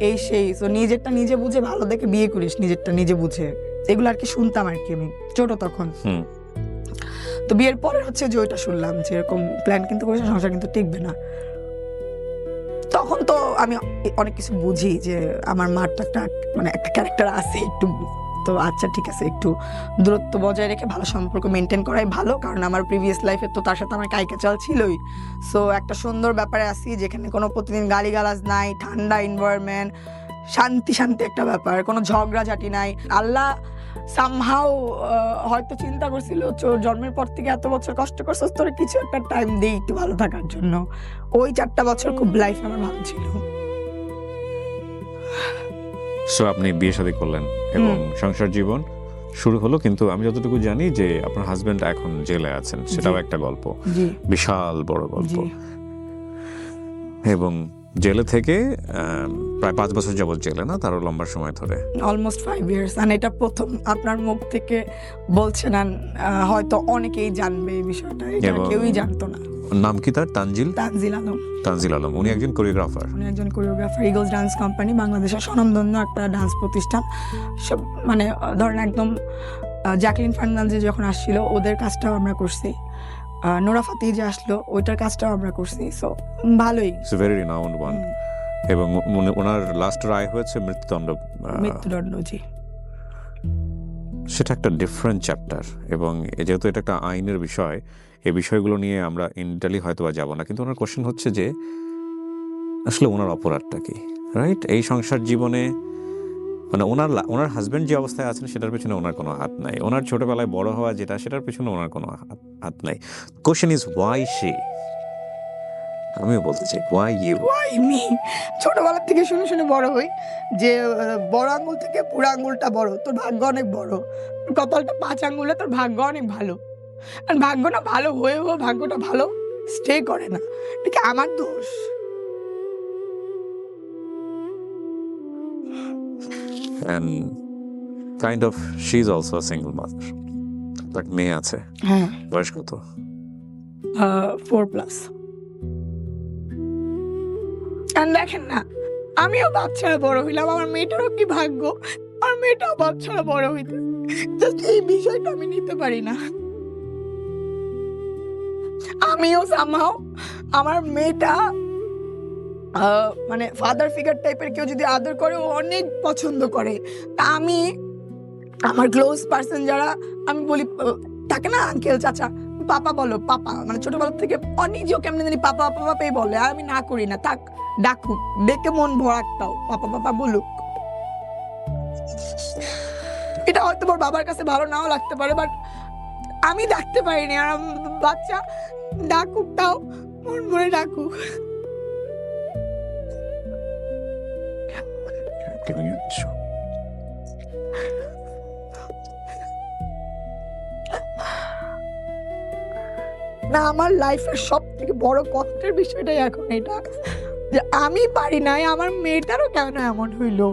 এই সেই। তো নিজেরটা নিজে বুঝে ভালো দেখে বিয়ে করিস, নিজেরটা নিজে বুঝে, এগুলো আর কি শুনতাম আর কি আমি ছোট তখন। তো বিয়ের পরে হচ্ছে যে ওইটা শুনলাম যে এরকম প্ল্যান কিন্তু করেছে, সংসার কিন্তু টিকবে না। তখন তো আমি অনেক কিছু বুঝি যে আমার মার তো একটা মানে একটা ক্যারেক্টার আছে একটু, তো আচ্ছা ঠিক আছে, একটু দূরত্ব বজায় রেখে ভালো সম্পর্ক মেনটেন করাই ভালো, কারণ আমার প্রিভিয়াস লাইফে তো তার সাথে আমার কাইকেচাল ছিলই। সো একটা সুন্দর ব্যাপারে আসি যেখানে কোনো প্রতিদিন গালিগালাজ নাই, ঠান্ডা এনভায়রনমেন্ট, শান্তি শান্তি একটা ব্যাপার, কোনো ঝগড়াঝাটি নাই। আল্লাহ সামহাও হয়তো চিন্তা করছিল জন্মের পর থেকে এত বছর কষ্ট করছিস, তোর কিছু একটা টাইম দেই একটু ভালো থাকার জন্য। ওই 4টা বছর খুব লাইফ আমার ভালো ছিল। সো আপনি বিয়ে শাদী করলেন এবং সংসার জীবন শুরু হলো, কিন্তু আমি যতটুকু জানি যে আপনার হাজবেন্ড এখন জেলে আছেন, সেটাও একটা গল্প, বিশাল বড় গল্প। এবং জেলে থেকে প্রায় 5 বছর যাবত জেলে, না তারও লম্বা সময় ধরে, অলমোস্ট 5 ইয়ার্স। আর এটা প্রথম আপনার মুখ থেকে বলছেন, হয়তো অনেকেই জানবে এই বিষয়টা, এটা কেউই জানতো না। নাম কি তার? তানজিল আলম। তানজিল আলম। উনি একজন কোরিওগ্রাফার। ইগলস ডান্স কোম্পানি, বাংলাদেশের স্বনামধন্য একটা ডান্স প্রতিষ্ঠান। সব মানে ধরেন একদম জ্যাকলিন ফার্নান্ডেজ যখন আসছিল ওদের কাজটাও আমরা করছি, নোরা ফাতেহি যে আসলো ওইটার কাজটাও আমরা করছি। সো ভালোই, ইটস ভেরি রিনাউন্ড ওয়ান। এবং ওনার লাস্ট রায় হয়েছে মৃত্যুদণ্ড। জি। সেটা একটা ডিফারেন্ট চ্যাপ্টার, এবং যেহেতু এটা একটা আইনের বিষয়, এই বিষয়গুলো নিয়ে আমরা ইনডিটেইলি হয়তো বা যাবো না, কিন্তু ওনার কোশ্চেন হচ্ছে যে আসলে ওনার অপরাধটা কি, রাইট? এই সংসার জীবনে মানে ওনার হাজবেন্ড যে অবস্থায় আছেন সেটার পেছনে ওনার কোনো হাত নাই, ওনার ছোটবেলায় বড় হওয়া যেটা সেটার পেছনে ওনার কোনো হাত নাই। Question is why she. আমিও বলতে চাই ওয়াই মি। ছোটবেলা থেকে শুনে শুনে বড় হই যে বড় আঙ্গুল থেকে পুরো আঙ্গুলটা বড়, তোর ভাগ্য অনেক বড়, কপালটা 5 আঙ্গুলে, তোর ভাগ্য অনেক ভালো। আর ভাগ্য না ভালো হয়েও ভাগ্যটা ভালো স্টে করে না, এটা আমার দোষ। And kind of she's also a single mother. তার মেয়ে আছে। হ্যাঁ। বয়স কত? 4+। আর দেখেন না, আমিও বাচ্চারা বড় হইলাম, আমার মেয়েটারও কি ভাগ্য, আমার মেয়েটাও বাচ্চারা বড় হইতে, জাস্ট এই বিষয়টা আমি নিতে পারি না। আমিও সামহাও আমার মেয়েটা মানে ফাদার ফিগার টাইপের কেউ যদি আদর করে ও অনেক পছন্দ করে। তা আমি আমার ক্লোজ পার্সন যারা, আমি বলি থাকে না আঙ্কেল চাচা, পাপা বলো, পাপা, মানে ছোটবেলা থেকে নিজেও কেমন জানি পাপা পাপাই বলে, আর আমি না করি না, থাক ডাকুক, ডেকে মন ভরাকটাও পাপা পাপা বলুক। এটা হয়তো ওর বাবার কাছে ভালো নাও লাগতে পারে, বাট আমি ডাকতে পারিনি। আর বাচ্চা ডাকুক, তাও মন ভরে ডাকুক। না, আমার লাইফের সব থেকে বড় কষ্টের বিষয়টাই এখন এটা যে আমি পারি নাই, আমার মেয়েটারও কেন এমন হইলো।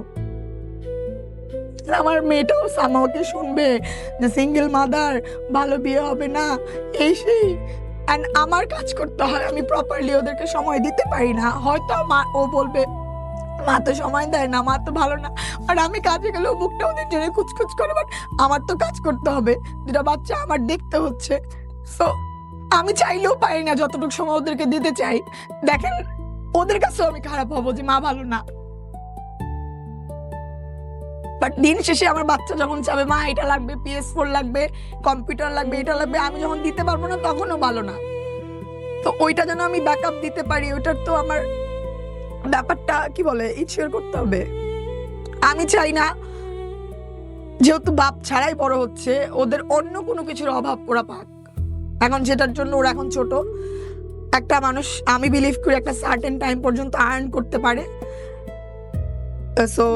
আমার মেয়েটাও সামাওকে শুনবে যে সিঙ্গেল মাদার, ভালো বিয়ে হবে না, এই সেই। এন্ড আমার কাজ করতে হয়, আমি প্রপারলি ওদেরকে সময় দিতে পারি না। হয়তো ও বলবে মা তো সময় দেয় না, মা তো ভালো না, আর আমি কাজে গেলেও বুকটা ওদের জন্য কুচকুচ করে, বাট আমার তো কাজ করতে হবে, 2টা বাচ্চা আমার দেখতে হচ্ছে। সো আমি চাইলেও পারি না যতটুকু সময় ওদেরকে দিতে চাই। দেখেন ওদের কাছেও আমি খারাপ হবো যে মা ভালো না। বাট দিন শেষে আমার বাচ্চা যখন চাবে মা এটা লাগবে, PS4 লাগবে, কম্পিউটার লাগবে, এটা লাগবে, আমি যখন দিতে পারবো না তখনও ভালো না। তো ওইটা যেন আমি ব্যাকআপ দিতে পারি, ওইটার তো আমার ব্যাপারটা কি বলে ইনশিওর করতে হবে। আমি চাই না যেহেতু বাপ ছাড়াই বড় হচ্ছে, ওদের অন্য কোনো কিছুর অভাব ওরা পাক। এখন যেটার জন্য ওরা এখন ছোট, একটা মানুষ আমি বিলিভ করি একটা সার্টেন টাইম পর্যন্ত আর্ন করতে পারে। সো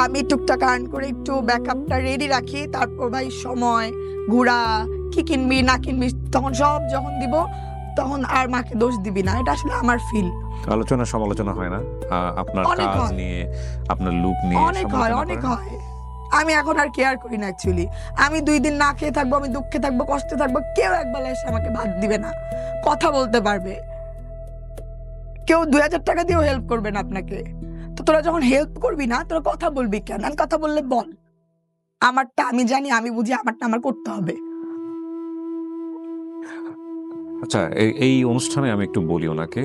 আমি টুকটাক আর্ন করে একটু ব্যাকআপটা রেডি রাখি, তারপর ভাই সময় ঘোরা, কি কিনবি না কিনবি তখন সব যখন দিব তখন আর মাকে দোষ দিবি না। এটা আসলে আমার ফিল। আলোচনা সমালোচনা হয় না আপনার কাজ নিয়ে, আপনার লুক নিয়ে? অনেক হয়, অনেক হয়। আমি এখন আর কেয়ার করি না অ্যাকচুয়ালি। আমি 2 দিন না খেয়ে থাকবো, আমি দুঃখে থাকবো, কষ্টে থাকবো, কেউ একবেলা এসে আমাকে ভাত দিবে না, কথা বলতে পারবে, কেউ 2000 টাকা দিয়েও হেল্প করবে না আপনাকে। তো তোরা যখন হেল্প করবি না, তোরা কথা বলবি কেন? আর কথা বললে বল, আমারটা আমি জানি, আমি বুঝি, আমারটা আমার করতে হবে। আচ্ছা, এই অনুষ্ঠানে আমি একটু বলি ওনাকে,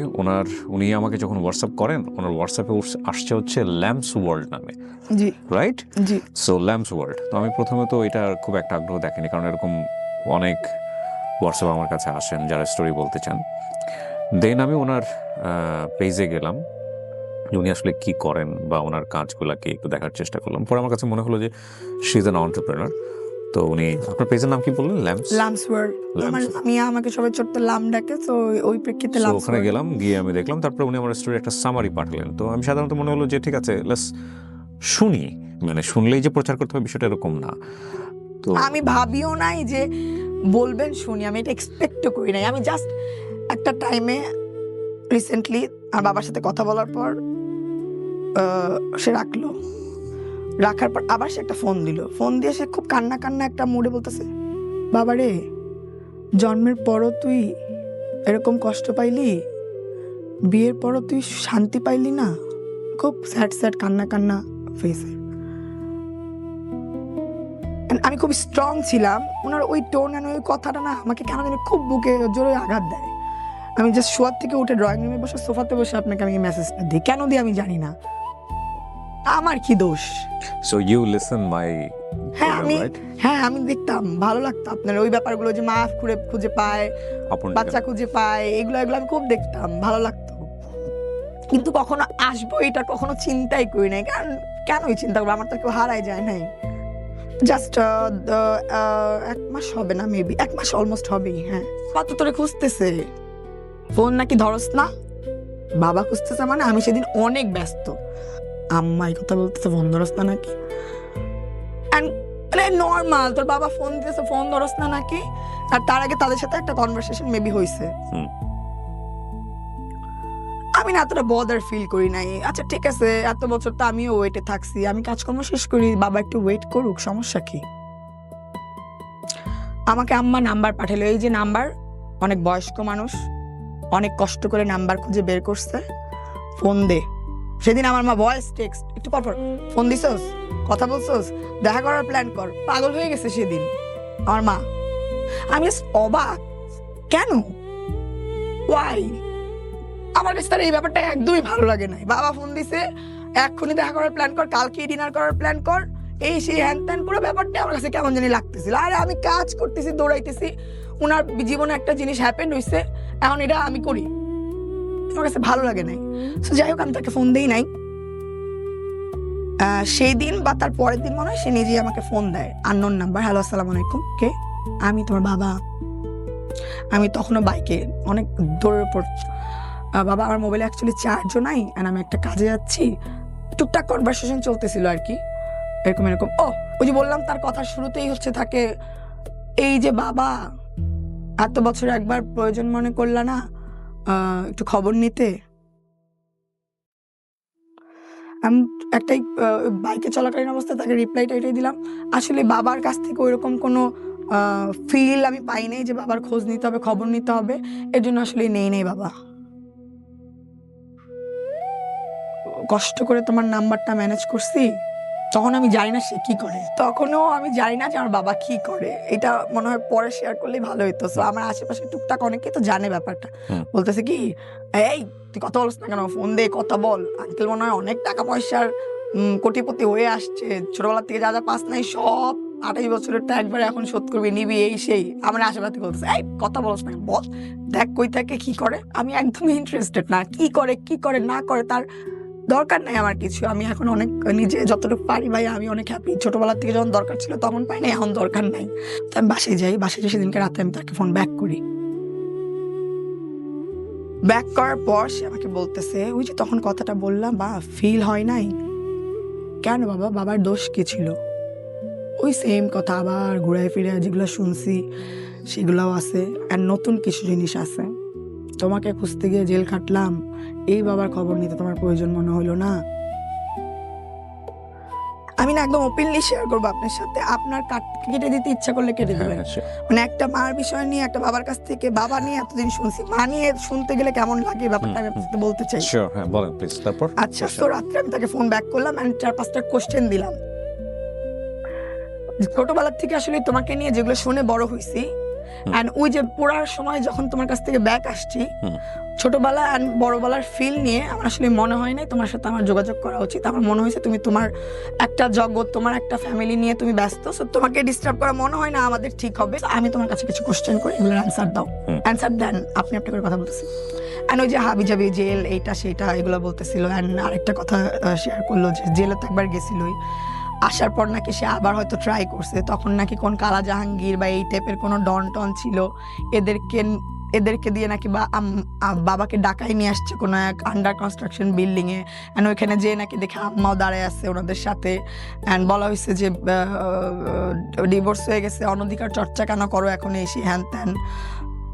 উনি আমাকে যখন হোয়াটসঅ্যাপ করেন, ওনার হোয়াটসঅ্যাপে আসছে হচ্ছে ল্যাম্পস ওয়ার্ল্ড নামে। জি রাইট, জি। So lamps world. তো আমি প্রথমে তো এটা খুব একটা আগ্রহ দেখিনি, কারণ এরকম অনেক হোয়াটসঅ্যাপ আমার কাছে আসেন যারা স্টোরি বলতে চান। দেন আমি ওনার পেজে গেলাম, উনি আসলে কি করেন বা ওনার কাজগুলোকে একটু দেখার চেষ্টা করলাম। পরে আমার কাছে মনে হলো যে শি ইজ অ্যান এন্টারপ্রেনার। তো উনি, আপনার পেজের নাম কি বললেন? Lamps world. আমি আমাকে সবাই ছোট্ট লাম ডাকে, তো ওই প্রেক্ষিতে ওখানে গেলাম, গিয়ে আমি দেখলাম, তারপরে উনি আমার স্টোরি একটা সামারি পাঠালেন। তো আমি সাধারণত মনে হলো যে ঠিক আছে, লেটস শুনি, মানে শুনলেই যে প্রচার করতে হবে বিষয়টা এরকম না। তো আমি ভাবিও নাই যে বলবেন শুনি, আমি এটা এক্সপেক্টও করি নাই। আমি জাস্ট একটা টাইমে রিসেন্টলি আর বাবার সাথে কথা বলার পর সে রাখার পর আবার সে একটা ফোন দিল। ফোন দিয়ে সে খুব কান্না একটা মুডে বলতেছে, বাবা রে, জন্মের পরও তুই এরকম কষ্ট পাইলি, বিয়ের পরও তুই শান্তি পাইলি না। খুব স্যাড কান্না ফেসে। আমি খুব স্ট্রং ছিলাম, ওনার ওই টোন আর ওই কথাটা না আমাকে কেন জানি খুব বুকে জোরে আঘাত দেয়। আমি জাস্ট শোয়ার থেকে উঠে ড্রয়িং রুমে বসে সোফাতে বসে আপনাকে আমি মেসেজটা দিই, কেন দিই আমি জানি না, আমার কি দোষ। সো ইউ লিসেন মাই। আমি দেখতাম, ভালো লাগতো আপনার ওই ব্যাপারগুলো, যে মা খুঁজে পায়, বাচ্চা খুঁজে পায়, এগুলো আমি খুব দেখতাম, ভালো লাগতো। কিন্তু কখনো আসবো এটা কখনো চিন্তাই করি নাই। কারণ কেন চিন্তা করবো, আমার তো কেউ হারাই যায় নাই। জাস্ট 1 মাস হবে না, মেবি 1 মাস অলমোস্ট হবেই। হ্যাঁ, কত তোরে খুঁজতেছে, ফোন নাকি ধরস না? বাবা খুঁজতেছে মানে আমি সেদিন অনেক ব্যস্ত, আম্মা এই কথা বলতেছে ফোন ধরস না নাকি। নর্মাল, তোর বাবা ফোন দিতেছে ফোন ধরস না নাকি। আর তার আগে তাদের সাথে একটা কনভারসেশন মেবি হয়েছে, আমি না এতটা বদার ফিল করি নাই। আচ্ছা ঠিক আছে, এত বছর তো আমিও ওয়েটে থাকছি, আমি কাজকর্ম শেষ করি, বাবা একটু ওয়েট করুক, সমস্যা কি। আমাকে আম্মা নাম্বার পাঠালো, এই যে নাম্বার, অনেক বয়স্ক মানুষ অনেক কষ্ট করে নাম্বার খুঁজে বের করছে, ফোন দে। সেদিন আমার মা ভয়েস টেক্সট, একটু পরপর ফোন দিছস, কথা বলছস, দেখা করার প্ল্যান কর, পাগল হয়ে গেছে সেদিন আমার মা। আমি অবাক, কেন, ওয়াই? আমার কাছে তার এই ব্যাপারটা একদমই ভালো লাগে নাই। বাবা ফোন দিছে, এক্ষুনি দেখা করার প্ল্যান কর, কালকে ডিনার করার প্ল্যান কর, এই সেই হ্যান ত্যান, পুরো ব্যাপারটা আমার কাছে কেমন জানি লাগতেছিল। আরে আমি কাজ করতেছি, দৌড়াইতেছি, ওনার জীবনে একটা জিনিস হ্যাপেন্ড হয়েছে, এখন এটা আমি করি, আমার কাছে ভালো লাগে নাই। সো যাই হোক, আমি তাকে ফোন দেই নাই। সেই দিন বা তার পরের দিন মনে হয় সে নিজেই আমাকে ফোন দেয়, আননোন নাম্বার। হ্যালো, আসসালামু আলাইকুম, কে? আমি তোমার বাবা। আমি তখনও বাইকে অনেক দৌড়ের উপর, বাবা আমার মোবাইলে অ্যাকচুয়ালি চার্জও নাই, আর আমি একটা কাজে যাচ্ছি, টুকটাক কনভারসেশন চলতেছিল আর কি, এরকম। ও, ওই যে বললাম তার কথা শুরুতেই হচ্ছে থাকে এই যে, বাবা এত বছর একবার প্রয়োজন মনে করলা না একটু খবর নিতে। আমি একটাই বাইকে চলাকালীন অবস্থায় তাকে রিপ্লাইটা এটাই দিলাম, আসলে বাবার কাছ থেকে ওইরকম কোনো ফিল আমি পাই নাই যে বাবার খোঁজ নিতে হবে, খবর নিতে হবে, এর জন্য আসলে নেই বাবা। কষ্ট করে তোমার নাম্বারটা ম্যানেজ করছি, তখন আমি জানি না সে কি করে, তখনও আমি জানি না যে আমার বাবা কি করে। এটা মনে হয় পরে শেয়ার করলেই ভালো হইতো। সো আমার আশেপাশে টুকটাক অনেকেই তো জানে ব্যাপারটা, বলতেছে কি এই তুই কথা বলছ না কেন, ফোন দিয়ে কথা বল, আঙ্কেল মনে হয় অনেক টাকা পয়সার কোটিপতি হয়ে আসছে, ছোটবেলা থেকে যা যা পাস নাই সব 28 বছরের টা একবারে এখন শোধ করবি, নিবি, এই সেই। আমার আশেপাশে বলতেছে এই কথা বলছ না, বল দেখ কই থাকে কি করে। আমি একদমই ইন্টারেস্টেড না, কি করে না করে তার দরকার নাই আমার কিছু। আমি এখন অনেক নিজে যতটুকু পারি ভাই আমি অনেক হ্যাপি। ছোটবেলা থেকে যখন দরকার ছিল তখন পাই না, এখন দরকার নাই। তো আমি বাসায় যাই, সেদিনকে রাতে আমি তাকে ফোন ব্যাক করি। ব্যাক করার পর সে আমাকে বলতেছে ওই যে তখন কথাটা বললাম বা ফিল হয় নাই কেন বাবা, বাবার দোষ কি ছিল? ওই সেম কথা আবার ঘুরায় ফিরে যেগুলো শুনছি সেগুলোও আছে, আর নতুন কিছু জিনিস আছে। তোমাকে খুঁজতে গিয়ে জেল খাটলাম, এই বাবার খবর নিতে তোমার প্রয়োজন মনে হলো না? আমি না একদম ওপেনলি শেয়ার করবো আপনার সাথে, আপনার কেটে দিতে ইচ্ছা করলে কেটে দেবেন। মানে একটা মার বিষয় নিয়ে একটা বাবার কাছ থেকে, বাবা নিয়ে এতদিন শুনছি, মা নিয়ে শুনতে গেলে কেমন লাগে ব্যাপারটা আমি আপনাকে বলতে চাই। বলেন প্লিজ। তারপর আচ্ছা, তো রাত্রে আমি তাকে ফোন ব্যাক করলাম এন্ড 4-5টা কোশ্চেন দিলাম। ছোটবেলার থেকে আসলে তোমাকে নিয়ে যেগুলো শুনে বড় হয়েছি, এন্ড ওই যে পড়ার সময় যখন তোমার কাছ থেকে ব্যাক আসছি, ছোটবেলা এন্ড বড়বেলার ফিল নিয়ে আমার আসলে মনে হয় নাই তোমার সাথে আমার যোগাযোগ করা উচিত। আমার মনে হয়েছে তুমি তোমার একটা জগৎ, তোমার একটা ফ্যামিলি নিয়ে তুমি ব্যস্ত, সো তোমাকে ডিস্টার্ব করা মনে হয় না আমাদের ঠিক হবে। আমি তোমার কাছে কিছু কোশ্চেন করি, এগুলোর অ্যান্সার দাও, অ্যান্সার দেন, আপনি করে কথা বলতেছি। এন্ড ওই যে হাবি জাবি জেল এইটা সেটা এগুলো বলতেছিল। এন্ড আরেকটা কথা শেয়ার করলো যে জেলে তো একবার গেছিলই, আসার পর নাকি সে আবার হয়তো ট্রাই করছে, তখন নাকি কোন কালা জাহাঙ্গীর বা এই টাইপের কোনো ডন টন ছিল, এদেরকে দিয়ে নাকি বাবাকে ডাকাই নিয়ে আসছে কোনো এক আন্ডার কনস্ট্রাকশন বিল্ডিং এ। এন্ড ওইখানে যেয়ে নাকি দেখে আম্মাও দাঁড়ায় আছে ওনাদের সাথে, এন্ড বলা হয়েছে যে ডিভোর্স হয়ে গেছে, অনধিকার চর্চা কেন করো এখন এসে হ্যান ত্যান।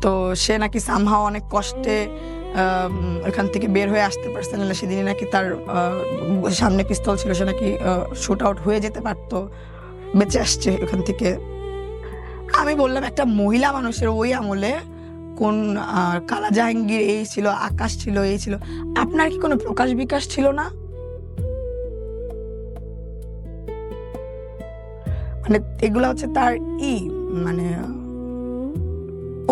তো সে নাকি সামহাও অনেক কষ্টে ওখান থেকে বের হয়ে আসতে পারছে, না সেদিনই নাকি তার সামনে পিস্তল ছিল, সে নাকি শুট আউট হয়ে যেতে পারতো, বেঁচে আসছে ওখান থেকে। আমি বললাম একটা মহিলা মানুষের ওই আমলে কোন কালা জাহাঙ্গীর এই ছিল, আকাশ ছিল, এই ছিল, আপনার কি কোনো প্রকাশ বিকাশ ছিল না? মানে এগুলা হচ্ছে তার মানে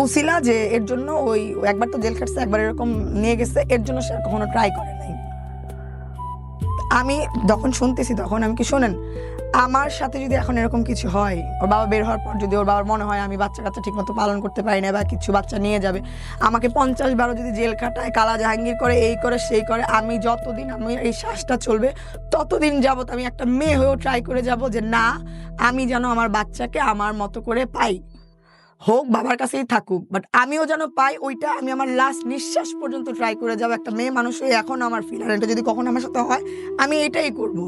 উসিলা যে এর জন্য ওই একবার তো জেল খাটছে, একবার এরকম নিয়ে গেছে, এর জন্য সে কখনো ট্রাই করে নাই। আমি যখন শুনতেছি তখন আমি কি শোনেন, আমার সাথে যদি এখন এরকম কিছু হয়, ওর বাবা বের হওয়ার পর যদি ওর বাবার মনে হয় আমি বাচ্চা কাচ্চা ঠিক মতো পালন করতে পারি না বা কিছু বাচ্চা নিয়ে যাবে, আমাকে 50 বার যদি জেল কাটায়, কালা জাহাঙ্গীর করে, এই করে সেই করে, আমি যতদিন আমি এই শ্বাসটা চলবে ততদিন যাবত আমি একটা মেয়ে হয়েও ট্রাই করে যাব যে না, আমি যেন আমার বাচ্চাকে আমার মতো করে পাই, হোক বাবার কাছেই থাকুক, বাট আমিও যেন পাই ওইটা। আমি আমার লাস্ট নিঃশ্বাস পর্যন্ত ট্রাই করে যাবো। একটা মেয়ে মানুষ হয়ে এখন আমার ফিল, আর এটা যদি কখনো আমার সাথে হয় আমি এটাই করব।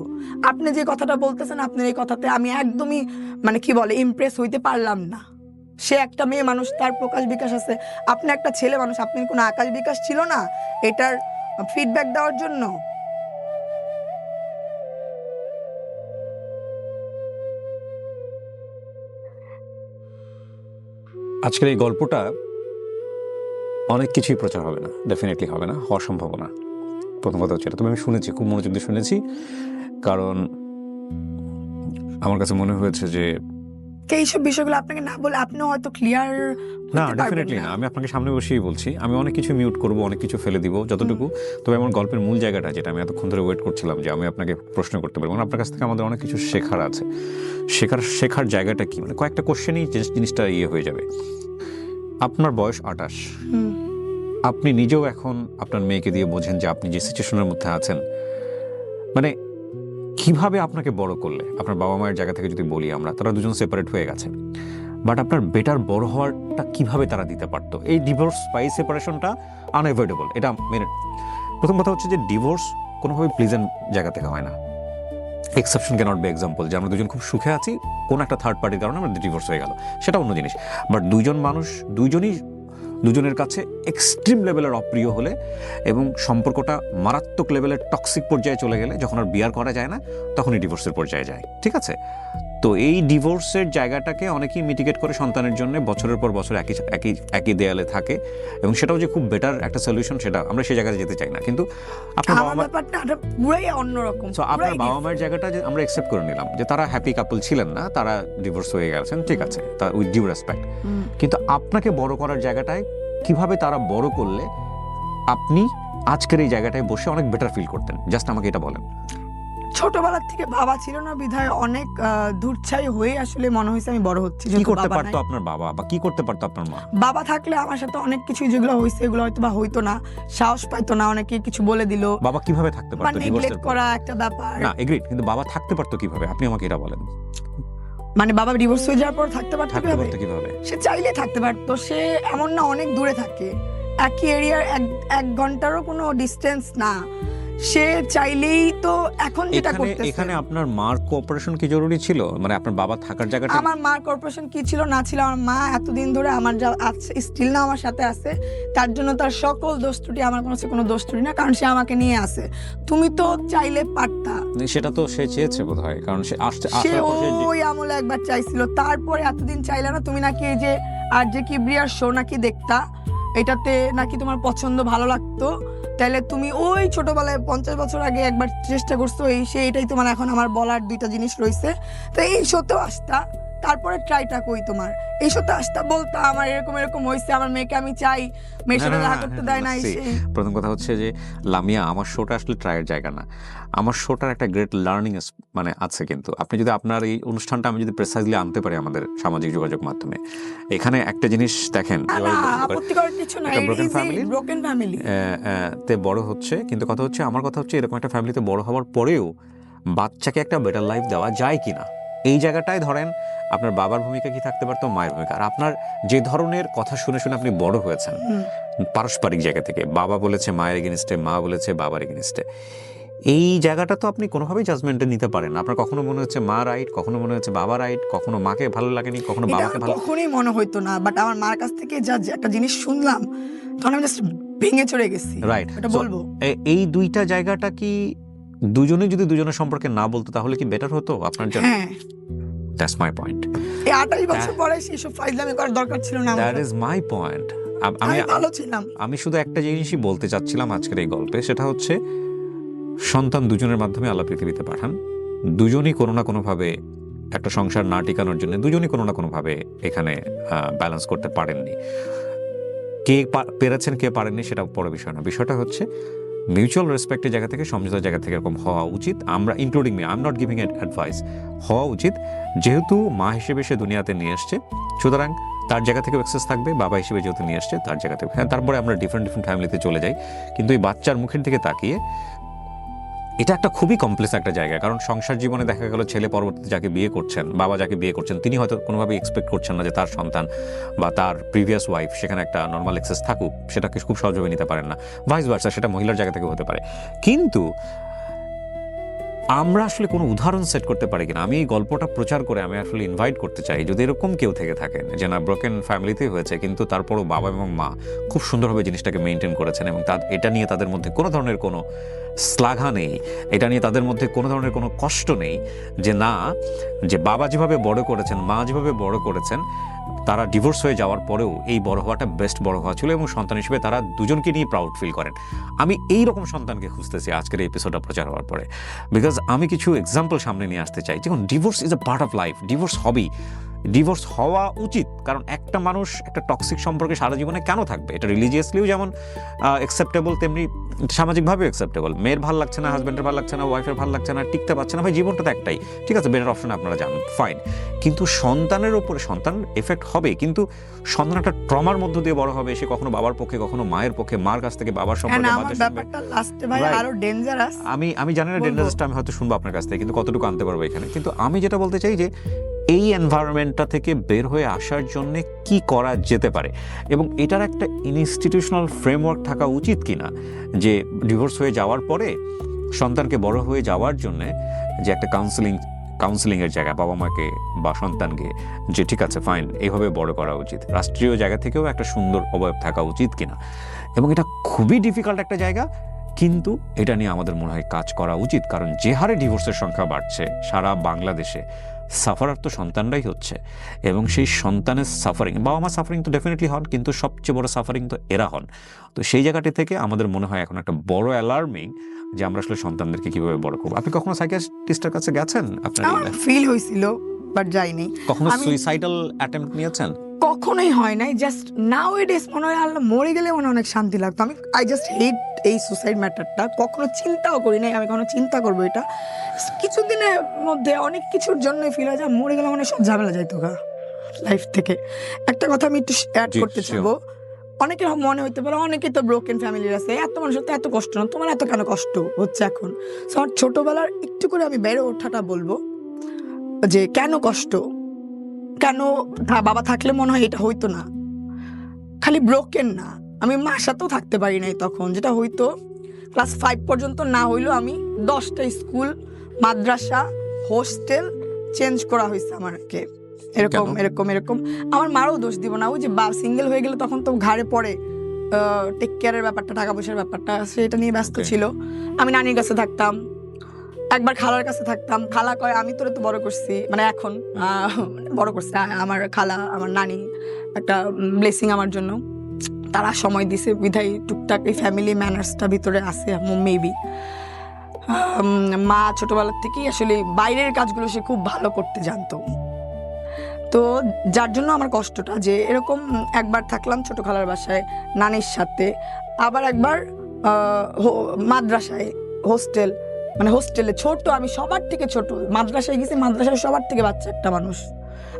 আপনি যে কথাটা বলতেছেন, আপনার এই কথাতে আমি একদমই মানে কি বলে ইমপ্রেস হইতে পারলাম না। সে একটা মেয়ে মানুষ, তার প্রকাশ বিকাশ আছে, আপনি একটা ছেলে মানুষ, আপনার কোনো আকাশ বিকাশ ছিল না এটার ফিডব্যাক দেওয়ার জন্য? আজকের এই গল্পটা অনেক কিছুই প্রচার হবে না, ডেফিনেটলি হবে না, হওয়ার সম্ভাবনা। প্রথম কথা হচ্ছে এটা, তবে আমি শুনেছি, খুব মনোযোগ দিয়ে শুনেছি, কারণ আমার কাছে মনে হয়েছে যে এইসব বিষয়গুলো আপনাকে না বলে আপনিও হয়তো ক্লিয়ার না, ডেফিনেটলি না। আমি আপনাকে সামনে বসেই বলছি, আমি অনেক কিছু মিউট করব, অনেক কিছু ফেলে দিব যতটুকু। তবে আমার গল্পের মূল জায়গাটা যেটা আমি এতক্ষণ ধরে ওয়েট করছিলাম যে আমি আপনাকে প্রশ্ন করতে পারবো, আপনার কাছ থেকে আমাদের অনেক কিছু শেখার আছে। শেখার জায়গাটা কি, মানে কয়েকটা কোশ্চেনই জিনিসটা হয়ে যাবে। আপনার বয়স 28, আপনি নিজেও এখন আপনার মেয়েকে দিয়ে বোঝেন যে আপনি যে সিচুয়েশনের মধ্যে আছেন, মানে কিভাবে আপনাকে বড় করলে, আপনার বাবা মায়ের জায়গা থেকে যদি বলি আমরা, তারা দুজন সেপারেট হয়ে গেছে, বাট আপনার বেটার বড় হওয়ারটা কিভাবে তারা দিতে পারতো। এই ডিভোর্স বা এই সেপারেশনটা আনএভয়েডেবল, এটা মেনে। প্রথম কথা হচ্ছে যে ডিভোর্স কোনোভাবে প্লিজেন্ট জায়গা থেকে হয় না। এক্সেপশন ক্যানট বি এক্সাম্পল, যে আমরা দুজন খুব সুখে আছি, কোন একটা থার্ড পার্টির কারণে আমাদের ডিভোর্স হয়ে গেল, সেটা অন্য জিনিস। বাট দুইজন মানুষ দুজনের কাছে এক্সট্রিম লেভেলের অপ্রিয় হলে এবং সম্পর্কটা মারাত্মক লেভেলের টক্সিক পর্যায়ে চলে গেলে, যখন আর বিয়ার করা যায় না, তখনই ডিভোর্সের পর্যায়ে যায়, ঠিক আছে? তো এই ডিভোর্সের জায়গাটাকে অনেকেই মিটিগেট করে সন্তানের জন্য বছরের পর বছর একই দেয়ালে থাকে, এবং সেটাও যে খুব বেটার একটা সলিউশন সেটা আমরা সেই জায়গায় যেতে চাই না। কিন্তু আপনার বাবা মা পুরাই অন্যরকম, আপনার বাবা মায়ের জায়গাটা যে আমরা অ্যাকসেপ্ট করে নিলাম যে তারা হ্যাপি কাপল ছিলেন না, তারা ডিভোর্স হয়ে গেছেন, ঠিক আছে, তা উইথ ডিউ রেসপেক্ট। কিন্তু আপনাকে বড় করার জায়গাটায় কিভাবে তারা বড় করলে আপনি আজকের এই জায়গাটায় বসে অনেক বেটার ফিল করতেন, জাস্ট আমাকে এটা বলেন। ছোটবেলার থেকে বাবা ছিল না বিধায় অনেক দূরছাই হয়ে আসলে মনে হয়েছে আমি বড় হচ্ছি। কি করতে পারতো আপনার বাবা বা কি করতে পারতো আপনার মা? বাবা থাকলে আমার সাথে অনেক কিছু যেগুলো হয়েছে এগুলো হয়তো বা হইতো না, সাহস পাইতো না, অনেকে কিছু বলে দিল। বাবা কিভাবে থাকতে পারতো ডিভোর্সের পর? করা একটা ব্যাপার না এগ্রিড, কিন্তু বাবা থাকতে পারতো কিভাবে, আপনি আমাকে এটা বলেন। মানে বাবা ডিভোর্স হয়ে যাওয়ার পর থাকতে পারতো কিভাবে? সে চাইলে থাকতে পারতো, সে এমন না অনেক দূরে থাকে, একই এরিয়ার 1 ঘন্টারও কোনো ডিস্টেন্স না, সে চাইলেই তো এখন যেটা করতেছে। এখানে আপনার মার কোঅপারেশন কি জরুরি ছিল? মানে আপনার বাবা থাকার জায়গাটা, আমার মার কোঅপারেশন কি ছিল না ছিল, আমার মা এতদিন ধরে আমার যা আছে স্টিল না আমার সাথে আছে, তার জন্য তার সকল দোষ ত্রুটি আমার কোনো দোষ ত্রুটি না, কারণ সে আমাকে নিয়ে আসে। তুমি তো চাইলে পারতা, সেটা তো সে চেয়েছে বোধহয়, কারণ সে ওই আমলে একবার চাইছিল, তারপরে এতদিন চাইলে না। তুমি নাকি এই যে আর যে কিবরিয়ার শো নাকি দেখতা, এটাতে নাকি তোমার পছন্দ ভালো লাগতো, তাহলে তুমি ওই ছোটবেলায় 50 বছর আগে একবার চেষ্টা করছো, এটাই তোমার এখন আমার বলার 2টা জিনিস রয়েছে। তো এই শোতেও আসতা, তারপরে ট্রাইটা কই তোমার, এই শোতে আসতা, বলতা আমার এরকম হয়েছে, আমার মেয়েকে আমি চাই, মেয়ের সাথে দেখা করতে দেয় না। প্রথম কথা হচ্ছে যে লামিয়া, আমার শোটা আসলে ট্রায়ের জায়গা না, আমার শোটার একটা গ্রেট লার্নিং মানে আছে। কিন্তু আপনি যদি আপনার এই অনুষ্ঠানটা আমি যদি প্রেসাইজলি আনতে পারি আমাদের সামাজিক যোগাযোগ মাধ্যমে, এখানে একটা জিনিস দেখেন, ব্রোকেন ফ্যামিলি তে বড় হচ্ছে, কিন্তু কথা হচ্ছে আমার কথা হচ্ছে এরকম একটা ফ্যামিলিতে বড় হওয়ার পরেও বাচ্চাকে একটা বেটার লাইফ দেওয়া যায় কিনা, এই জায়গাটায় ধরেন আপনার বাবার ভূমিকা কি থাকতে পারতো, মায়ের ভূমিকা। আর আপনার যে ধরনের কথা শুনে শুনে আপনি বড় হয়েছেন পারস্পরিক জায়গা থেকে, বাবা বলেছে মায়ের এগেনিস্টে, মা বলেছে বাবার এগেনিস্টে, এই জায়গাটা তো আপনি কোনোভাবেই জাজমেন্টে নিতে পারেন না। আপনার কখনো মনে হচ্ছে মা রাইট, কখনো মনে হচ্ছে বাবা রাইট, কখনো মাকে ভালো লাগেনি, কখনো বাবাকে ভালো, কখনোই মনে হইতো না। বাট আমার মার কাছ থেকে যা একটা জিনিস শুনলাম তখন আমি জাস্ট ভেঙে চড়ে গেছি, রাইট। এটা বলবো এই দুইটা জায়গাটা কি দুজনে যদি দুজনের সম্পর্কে না বলতো তাহলে কি বেটার হতো আপনার জন্য? হ্যাঁ, দ্যাটস মাই পয়েন্ট। এই 28 বছর পরে সেসব ফাইজলামি করার দরকার ছিল না। That is my point. আমি ভালো ছিলাম। আমি শুধু একটা জিনিসই বলতে চাচ্ছিলাম আজকের এই গল্পে, সেটা হচ্ছে সন্তান দুজনের মাধ্যমে আল্লাহ পৃথিবীতে পাঠান, দুজনই কোনো না কোনোভাবে একটা সংসার না টিকানোর জন্য দুজনই কোনো না কোনোভাবে এখানে ব্যালেন্স করতে পারেননি। কে পেরেছেন কে পারেননি সেটা বড় বিষয় না, বিষয়টা হচ্ছে মিউচুয়াল রেসপেক্টের জায়গা থেকে, সমঝোতার জায়গা থেকে এরকম হওয়া উচিত। আমরা including me, I am not giving advice, হওয়া উচিত। যেহেতু মা হিসেবে সে দুনিয়াতে নিয়ে এসছে, সুতরাং তার জায়গা থেকে অ্যাক্সেস থাকবে, বাবা হিসেবে যেহেতু নিয়ে এসছে তার জায়গা থেকে। হ্যাঁ, তারপরে আমরা ডিফারেন্ট ফ্যামিলিতে চলে যাই, কিন্তু এই বাচ্চার মুখের দিকে তাকিয়ে এটা একটা খুবই কমপ্লেক্স একটা জায়গা। কারণ সংসার জীবনে দেখা গেল ছেলে পরবর্তীতে যাকে বিয়ে করছেন, বাবা যাকে বিয়ে করছেন, তিনি হয়তো কোনোভাবেই এক্সপেক্ট করছেন না যে তার সন্তান বা তার প্রিভিয়াস ওয়াইফ সেখানে একটা নর্মাল অ্যাক্সেস থাকুক, সেটাকে খুব সহজভাবে নিতে পারেন না, ভাইস ভার্সা, সেটা মহিলার জায়গা থেকে হতে পারে। কিন্তু আমরা আসলে কোনো উদাহরণ সেট করতে পারি কিনা, আমি এই গল্পটা প্রচার করে আমি আসলে ইনভাইট করতে চাই, যদি এরকম কেউ থেকে থাকেন যে না ব্রোকেন ফ্যামিলিতেই হয়েছে কিন্তু তারপরও বাবা এবং মা খুব সুন্দরভাবে জিনিসটাকে মেনটেন করেছেন, এবং এটা নিয়ে তাদের মধ্যে কোনো ধরনের কোনো শ্লাঘা নেই, এটা নিয়ে তাদের মধ্যে কোনো ধরনের কোনো কষ্ট নেই, যে না, যে বাবা যেভাবে বড় করেছেন, মা যেভাবে বড় করেছেন, তারা ডিভোর্স হয়ে যাওয়ার পরেও এই বড় হওয়াটা বেস্ট বড় হওয়া ছিল, এবং সন্তান হিসেবে তারা দুজনকে নিয়ে প্রাউড ফিল করেন। আমি এই রকম সন্তানকে খুঁজতেছি আজকের এই এপিসোডটা প্রচার হওয়ার পরে, বিকজ আমি কিছু এক্সাম্পল সামনে নিয়ে আসতে চাই। দেখুন, divorce is a part of life, divorce হবেই, ডিভোর্স হওয়া উচিত। কারণ একটা মানুষ একটা টক্সিক সম্পর্কে সারা জীবনে কেন থাকবে? এটা রিলিজিয়াসলিও যেমন অ্যাকসেপ্টেবল, তেমনি সামাজিকভাবেও অ্যাকসেপ্টেবল। মেয়ের ভালো লাগছে না, হাজব্যান্ডের ভালো লাগছে না, ওয়াইফের ভালো লাগছে না, টিকতে পারছে না, ভাই জীবনটা তো একটাই, ঠিক আছে, বেটার অপশন আপনারা জানেন, ফাইন। কিন্তু সন্তানের ওপরে সন্তান এফেক্ট হবে, কিন্তু সন্তান একটা ট্রমার মধ্য দিয়ে বড় হবে, সে কখনো বাবার পক্ষে, কখনো মায়ের পক্ষে, মার কাছ থেকে বাবার সম্পর্কে। আমি জানি না ডেঞ্জারাসটা আমি হয়তো শুনবো আপনার কাছ থেকে, কিন্তু কতটুকু আনতে পারবো এখানে। কিন্তু আমি যেটা বলতে চাই যে এই এনভায়রনমেন্টটা থেকে বের হয়ে আসার জন্য কি করা যেতে পারে, এবং এটার একটা ইনস্টিটিউশনাল ফ্রেমওয়ার্ক থাকা উচিত কিনা, যে ডিভোর্স হয়ে যাওয়ার পরে সন্তানকে বড় হয়ে যাওয়ার জন্য যে একটা কাউন্সিলিংয়ের জায়গা বাবা মাকে বা সন্তানকে, যে ঠিক আছে ফাইন এইভাবে বড় করা উচিত, রাষ্ট্রীয় জায়গা থেকেও একটা সুন্দর অবয়ব থাকা উচিত কিনা। এবং এটা খুবই ডিফিকাল্ট একটা জায়গা, কিন্তু এটা নিয়ে আমাদের মনে হয় কাজ করা উচিত, কারণ যে হারে ডিভোর্সের সংখ্যা বাড়ছে সারা বাংলাদেশে, সাফারার তো সন্তানরাই হচ্ছে, এবং সেই সন্তানের সাফারিং, বাবা মা সাফারিং তো ডেফিনেটলি হন, কিন্তু সবচেয়ে বড় সাফারিং তো এরা হন। তো সেই জায়গাটি থেকে আমাদের মনে হয় এখন একটা বড় অ্যালার্মিং যে আমরা আসলে সন্তানদেরকে কিভাবে বড় করবো। আপনি কখনো সাইকিয়াট্রিস্টের কাছে গেছেন? আপনার ফিল হয়েছিল বাট যাইনি। কখনো সুইসাইডাল অ্যাটেম্প্ট নিয়েছেন? কখনোই হয় নাই। জাস্ট নাও ইট ইজ মনে হয় আল্লাহ মরে গেলে মনে অনেক শান্তি লাগতো। আই জাস্ট হেট এই সুসাইড ম্যাটারটা। কখনো চিন্তাও করি নাই আমি কখনো চিন্তা করবো এটা। কিছুদিনের মধ্যে অনেক কিছুর জন্য ফিল হয় যে মরে গেলে মানে সব ঝামেলা যাইতো গা লাইফ থেকে। একটা কথা আমি একটু অ্যাড করতে চাইবো, অনেকের মনে হইতে পারে অনেকে তো ব্রোকেন ফ্যামিলির আছে, এত মানুষের তো এত কষ্ট না, তোমার এত কেন কষ্ট হচ্ছে এখন? সো আমার ছোটবেলার একটু করে আমি বেড়ে ওঠাটা বলবো যে কেন কষ্ট, কেন বাবা থাকলে মনে হয় এটা হইতো না। খালি ব্রোকেন না, আমি মার সাথেও থাকতে পারি নাই তখন। যেটা হইতো ক্লাস 5 পর্যন্ত না হইলেও আমি 10টা স্কুল, মাদ্রাসা, হোস্টেল চেঞ্জ করা হয়েছে আমাকে। এরকম এরকম এরকম আমার মারও দোষ দিব না। ওই যে সিঙ্গেল হয়ে গেলে তখন তো ঘাড়ে পড়ে টেক কেয়ারের ব্যাপারটা, টাকা পয়সার ব্যাপারটা, সেটা নিয়ে ব্যস্ত ছিল। আমি নানির কাছে থাকতাম, একবার খালার কাছে থাকতাম। খালা কয় আমি তোরে তো বড় করছি, মানে এখন বড় করছে আমার খালা, আমার নানি একটা ব্লেসিং আমার জন্য। তারা সময় দিছে বিধায় টুকটাক এই ফ্যামিলি ম্যানার্সটা ভিতরে আছে মেবি। মা ছোটবেলার থেকেই আসলে বাইরের কাজগুলো সে খুব ভালো করতে জানতো। তো যার জন্য আমার কষ্টটা যে এরকম একবার থাকলাম ছোট খালার বাসায় নানির সাথে, আবার একবার মাদ্রাসায় হোস্টেল, মানে হোস্টেলে ছোট, আমি সবার থেকে ছোট। মাদ্রাসায় গেছি, মাদ্রাসায় সবার থেকে বাচ্চা একটা মানুষ,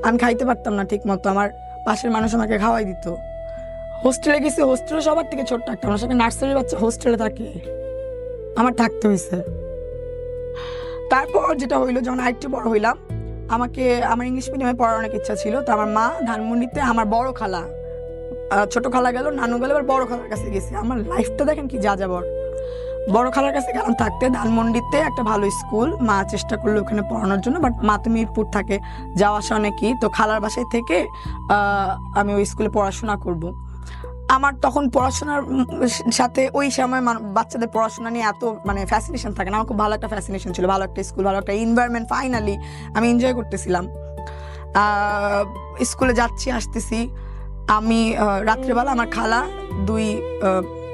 আমি খাইতে পারতাম না ঠিক মতো, আমার পাশের মানুষ আমাকে খাওয়াই দিত। হোস্টেলে গেছি, হোস্টেলে সবার থেকে ছোট্ট একটা মানুষ, নার্সারির বাচ্চা হোস্টেলে থাকে, আমার থাকতে হয়েছে। তারপর যেটা হইলো, যখন আরেকটু বড় হইলাম, আমাকে আমার ইংলিশ মিডিয়ামে পড়ার অনেক ইচ্ছা ছিল। তো আমার মা ধানমন্ডিতে, আমার বড় খালা, ছোট খালা গেল, নানু গেল, এবার বড় খালার কাছে গেছি। আমার লাইফটা দেখেন কি যা যাবর। বড় খালার কাছে গেলাম থাকতে ধানমন্ডিতে, একটা ভালো স্কুল। মা চেষ্টা করলো ওখানে পড়ানোর জন্য, বাট মা তো মিরপুর থাকে, যাওয়া আসা অনেকই। তো খালার বাসায় থেকে আমি ওই স্কুলে পড়াশোনা করব। আমার তখন পড়াশোনার সাথে ওই সময় বাচ্চাদের পড়াশোনা নিয়ে এত মানে ফ্যাসিনেশন থাকে না। আমার খুব ভালো একটা ফ্যাসিনেশন ছিল, ভালো একটা স্কুল, ভালো একটা এনভায়রনমেন্ট, ফাইনালি আমি এনজয় করতেছিলাম। স্কুলে যাচ্ছি আসতেছি, আমি রাত্রেবেলা আমার খালা দুই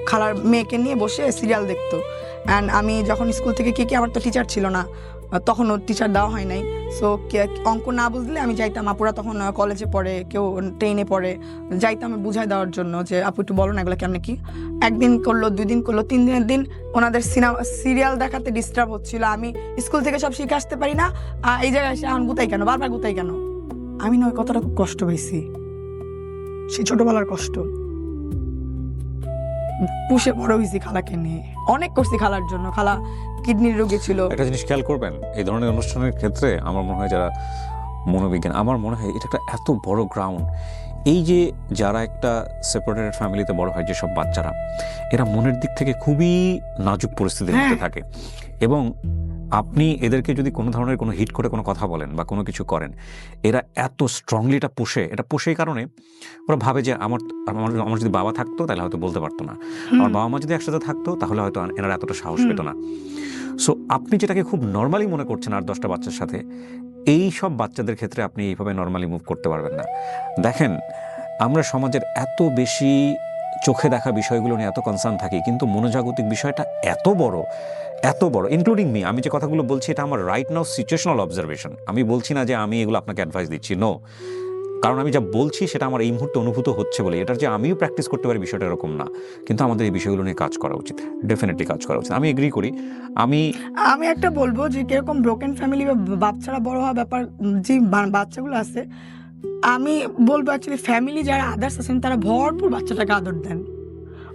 খালার মেয়েকে নিয়ে বসে সিরিয়াল দেখতো। অ্যান্ড আমি যখন স্কুল থেকে কি আমার তো টিচার ছিল না, তখনও টিচার দেওয়া হয় নাই। সো অঙ্ক না বুঝলে আমি যাইতাম, আপুরা তখন কলেজে পড়ে, কেউ 10-এ পড়ে, যাইতাম আমি বুঝাই দেওয়ার জন্য যে আপু একটু বলো না এগুলো কেমন কি। একদিন করলো, 2 দিন করলো, 3 দিনের দিন ওনাদের সিরিয়াল দেখাতে ডিস্টার্ব হচ্ছিল। আমি স্কুল থেকে সব শিখে আসতে পারি না, এই জায়গায় এসে এখন গুতাই কেন, বারবার গুতাই কেন। আমি না ওই কথাটা খুব কষ্ট পেয়েছি, সেই ছোটবেলার কষ্ট। পুষে বড় হয়েছি খালাকে নিয়ে, অনেক করছি খালার জন্য। খালা কিডনির রোগী ছিল। একটা জিনিস খেয়াল করবেন, এই ধরনের অনুষ্ঠানের ক্ষেত্রে আমার মনে হয় যারা মনোবিজ্ঞান, আমার মনে হয় এটা একটা এত বড় গ্রাউন্ড। এই যে যারা একটা সেপারেটেড ফ্যামিলিতে বড় হয়, যেসব বাচ্চারা, এরা মনের দিক থেকে খুবই নাজুক পরিস্থিতির মধ্যে থাকে, এবং আপনি এদেরকে যদি কোনো ধরনের কোনো হিট করে কোনো কথা বলেন বা কোনো কিছু করেন, এরা এত স্ট্রংলি এটা পোষে এই কারণে ওরা ভাবে যে আমার যদি বাবা থাকতো তাহলে হয়তো বলতে পারতো না, আমার বাবা মা যদি একসাথে থাকতো তাহলে হয়তো এনারা এতটা সাহস পেত না। সো আপনি যেটাকে খুব নর্মালি মনে করছেন 8-10টা বাচ্চার সাথে, এই সব বাচ্চাদের ক্ষেত্রে আপনি এইভাবে নর্মালি মুভ করতে পারবেন না। দেখেন, আমরা সমাজের এত বেশি চোখে দেখা বিষয়গুলো নিয়ে এত কনসার্ন থাকি, কিন্তু মনোজাগতিক বিষয়টা এত বড়, ইনক্লুডিং মি। আমি যে কথাগুলো বলছি এটা আমার রাইট নাও সিচুয়েশনাল অবজারভেশন। আমি বলছি না যে আমি এগুলো আপনাকে অ্যাডভাইস দিচ্ছি, নো। কারণ আমি যা বলছি সেটা আমার এই মুহূর্তে অনুভূত হচ্ছে বলে। এটার যে আমিও প্র্যাকটিস করতে পারি বিষয়টা এরকম না, কিন্তু আমাদের এই বিষয়গুলো নিয়ে কাজ করা উচিত, ডেফিনেটলি কাজ করা উচিত। আমি এগ্রি করি। আমি একটা বলবো যে কিরকম ব্রোকেন ফ্যামিলি বা বাচ্চারা বড় হওয়া ব্যাপার, যে বাচ্চাগুলো আছে, আমি বলবো অ্যাকচুয়ালি ফ্যামিলি যারা আদার্স আছেন তারা ভরপুর বাচ্চাটাকে আদর দেন,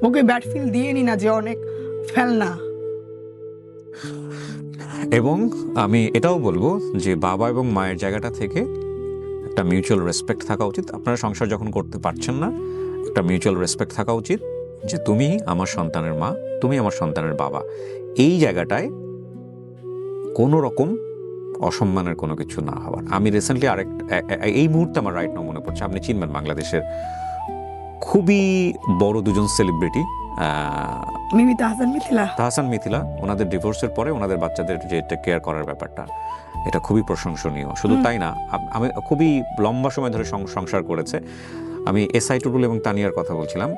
ওকে ব্যাড ফিল দিয়ে নি না যে অনেক ফেলনা। এবং আমি এটাও বলবো যে বাবা এবং মায়ের জায়গাটা থেকে একটা মিউচুয়াল রেসপেক্ট থাকা উচিত। আপনারা সংসার যখন করতে পারছেন না, একটা মিউচুয়াল রেসপেক্ট থাকা উচিত যে তুমি আমার সন্তানের মা, তুমি আমার সন্তানের বাবা। এই জায়গাটায় কোনো রকম অসম্মানের কোনো কিছু না হওয়ার। আমি রিসেন্টলি এই মুহূর্তে আমার রাইট নাও মনে পড়ছে, আপনি চিনবেন বাংলাদেশের খুবই বড় 2জন সেলিব্রিটি, মিমি তাহসান মিথিলা ওনাদের ডিভোর্সের পরে ওনাদের বাচ্চাদের যে টেক কেয়ার করার ব্যাপারটা, এটা খুবই প্রশংসনীয়। শুধু তাই না, আমি খুবই লম্বা সময় ধরে সংসার করেছে। আমি এসআই টুটুল এবং তানিয়ার কথা বলছিলাম।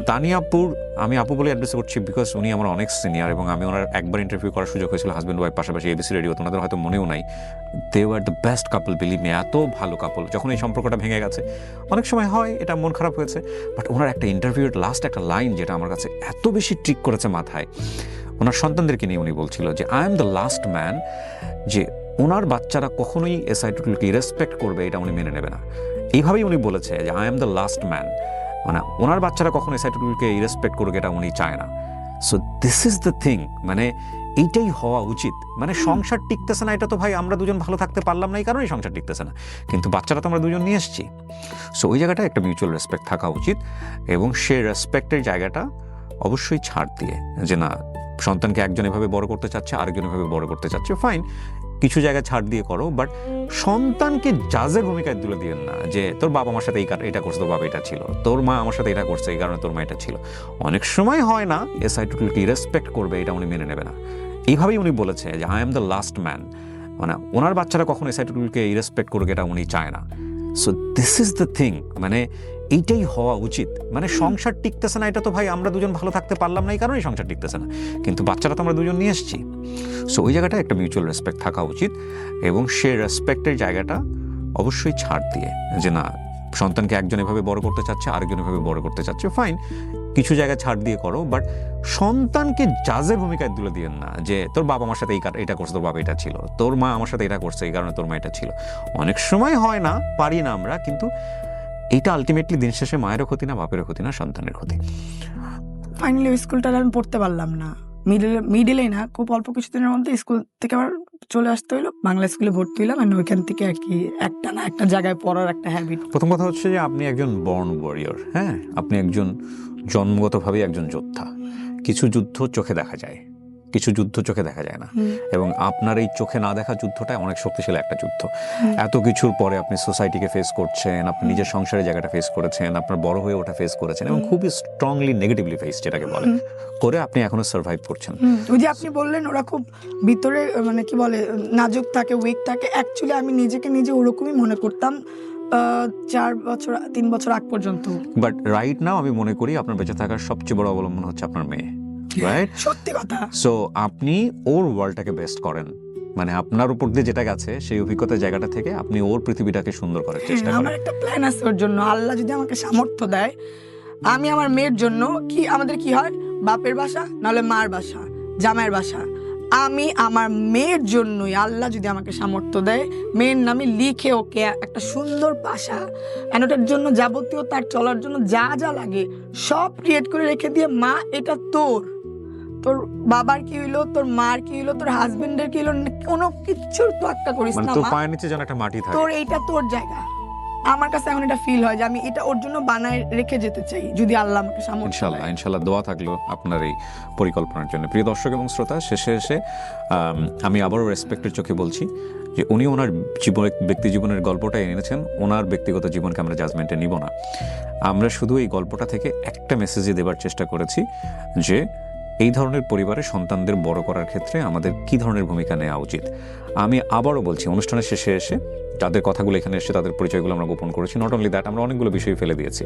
তানিয়াপুর আমি আপু বলে অ্যাড্রেস করছি বিকজ উনি আমার অনেক সিনিয়র, এবং আমি ওনার একবার ইন্টারভিউ করার সুযোগ হয়েছিল হাজব্যান্ড ওয়াইফ পাশাপাশি এবিসি রেডিও। ওনাদের হয়তো মনেও নাই, they were the best couple, believe me, এত ভালো কাপল। যখন এই সম্পর্কটা ভেঙে গেছে, অনেক সময় হয় এটা মন খারাপ হয়েছে, বাট ওনার একটা ইন্টারভিউর লাস্ট একটা লাইন যেটা আমার কাছে এত বেশি ট্রিক করেছে মাথায়, ওনার সন্তানদেরকে নিয়ে উনি বলছিল যে I am the last man, যে ওনার বাচ্চারা কখনোই এসআই টুটুলকে রেসপেক্ট করবে এটা উনি মেনে নেবে না। এইভাবেই উনি বলেছে যে I am the last man, মানে ওনার বাচ্চারা কখনো এসআই টুটুলকে রেসপেক্ট করবে এটা উনি চায় না। So this is the thing, মানে এইটাই হওয়া উচিত। মানে সংসার টিকতেছে না, এটা তো ভাই আমরা দুজন ভালো থাকতে পারলাম না, এই কারণেই সংসার টিকতেছে না, কিন্তু বাচ্চারা তো আমরা দুজন নিয়ে এসেছি। সো ওই জায়গাটা একটা মিউচুয়াল রেসপেক্ট থাকা উচিত, এবং সেই রেসপেক্টের জায়গাটা অবশ্যই ছাড় দিয়ে, যে না সন্তানকে একজন এভাবে বড় করতে চাচ্ছে, আরেকজন এভাবে বড় করতে চাচ্ছে, ফাইন, কিছু জায়গায় ছাড় দিয়ে করো, বাট সন্তানকে জাজের ভূমিকায় তুলে দিয়েন না যে তোর বাবা আমার সাথে এটা করছে, তোর বাবা এটা ছিল, তোর মা আমার সাথে এটা করছে এই কারণে তোর মা এটা ছিল। অনেক সময় হয় না এসআই টুটুলকে রেসপেক্ট করবে এটা উনি মেনে নেবে না। এইভাবেই উনি বলেছে যে I am the last man, মানে ওনার বাচ্চারা কখনো এসআই টুটুলকে রেসপেক্ট করবে এটা উনি চায় না। So this is the thing, মানে এইটাই হওয়া উচিত। মানে সংসার টিকতেছে না, এটা তো ভাই আমরা দুজন ভালো থাকতে পারলাম না, এই কারণেই সংসার টিকতেছে না, কিন্তু বাচ্চারা তো আমরা দুজন নিয়ে এসেছি। সো ওই জায়গাটা একটা মিউচুয়াল রেসপেক্ট থাকা উচিত, এবং সে রেসপেক্টের জায়গাটা অবশ্যই ছাড় দিয়ে, যে না সন্তানকে একজন এভাবে বড় করতে চাচ্ছে, আরেকজন এভাবে বড় করতে চাচ্ছে, ফাইন, কিছু জায়গায় ছাড় দিয়ে করো, বাট সন্তানকে জাজের ভূমিকায় তুলে দিয়েন না যে তোর বাবা আমার সাথে এটা করছে, তোর বাবা এটা ছিল, তোর মা আমার সাথে এটা করছে এই কারণে তোর মা এটা ছিল। অনেক সময় হয় না, পারি না আমরা, কিন্তু এইটা আলটিমেটলি দিন শেষে মায়েরও ক্ষতি না, বাপেরও ক্ষতি না, সন্তানের ক্ষতি। ফাইনালি ওই স্কুলটা আমি পড়তে পারলাম না, মিডিলে না, খুব অল্প কিছুদিনের মধ্যে স্কুল থেকে আবার চলে আসতে হইলো, বাংলা স্কুলে ভর্তি হইলাম, আর ওইখান থেকে আর কি একটা জায়গায় পড়ার একটা হ্যাবিট। প্রথম কথা হচ্ছে যে আপনি একজন বর্ন ওয়ারিয়র, হ্যাঁ, আপনি একজন জন্মগতভাবে একজন যোদ্ধা। কিছু যুদ্ধ চোখে দেখা যায়, কিছু যুদ্ধ চোখে দেখা যায় না, এবং আপনার এই চোখে না দেখা যুদ্ধটা অনেক শক্তিশালী একটা যুদ্ধ। এত কিছুর পরে আপনি সোসাইটিকে ফেস করছেন, আপনি নিজের সংসারের জায়গাটা ফেস করেছেন, আপনার বড় হয়ে ওটা ফেস করেছেন, এবং খুবই স্ট্রংলি নেগেটিভলি ফেস যেটাকে বলে করে আপনি এখনো সার্ভাইভ করছেন। ওই যে আপনি বললেন ওরা খুব ভিতরে মানে কি বলে নাজুক থাকে, উইক থাকে, অ্যাকচুয়ালি আমি নিজেকে নিজে ওরকমই মনে করতাম 3 বছর আগ পর্যন্ত। বাট রাইট নাও আমি মনে করি আপনার বেঁচে থাকার সবচেয়ে বড় অবলম্বন হচ্ছে আপনার মেয়ে, রাইট? সত্যি কথা। সো আপনি ওর ওয়ার্ল্ডটাকে বেস্ট করেন, মানে আপনার উপর দিয়ে যেটা গেছে সেই অভিজ্ঞতার জায়গাটা থেকে আপনি ওর পৃথিবীটাকে সুন্দর করার চেষ্টা করেন। আমার একটা প্ল্যান আছে ওর জন্য, আল্লাহ যদি আমাকে সামর্থ্য দেয়, আমি আমার মেয়ের জন্য আমাদের কি হয়, বাপের বাসা নাহলে মার বাসা, জামাইয়ের বাসা, আমি আমার মেয়ের জন্যই আল্লাহ যদি আমাকে সামর্থ্য দেয়, মেয়ের নামে লিখে ওকে একটা সুন্দর বাসা, ওটার জন্য যাবতীয় তার চলার জন্য যা যা লাগে সব ক্রিয়েট করে রেখে দিয়ে, মা এটা তোর বাবার কি হইলো, তোর মার কি হইলো, তোর হাজবেন্ডের কি হইলো, কোনো কিছুর তো একটা করিস না, তোর পায়ের নিচে যেন একটা মাটি থাকে, তোর এইটা তোর জায়গা। আমার কাছে এখন এটা ফিল হয় যে আমি এটা ওর জন্য বানায় রেখে যেতে চাই, যদি আল্লাহ আমাকে সামর্থ্য দেয়। ইনশাআল্লাহ দোয়া থাকলো আপনার এই পরিকল্পনার জন্য। প্রিয় দর্শক এবং শ্রোতা, শেষে এসে আমি আবারও রেসপেক্টের চোখে বলছি যে উনি ওনার ব্যক্তি জীবনের গল্পটা এনেছেন, ওনার ব্যক্তিগত জীবনকে আমরা জাজমেন্টে নিব না। আমরা শুধু এই গল্পটা থেকে একটা মেসেজই দেবার চেষ্টা করেছি যে এই ধরনের পরিবারে সন্তানদের বড় করার ক্ষেত্রে আমাদের কি ধরনের ভূমিকা নেওয়া উচিত। আমি আবারও বলছি, অনুষ্ঠানের শেষে এসে যাদের কথাগুলো এখানে এসে তাদের পরিচয়গুলো আমরা গোপন করেছি, নট অনলি দ্যাট, আমরা অনেকগুলো বিষয় ফেলে দিয়েছি।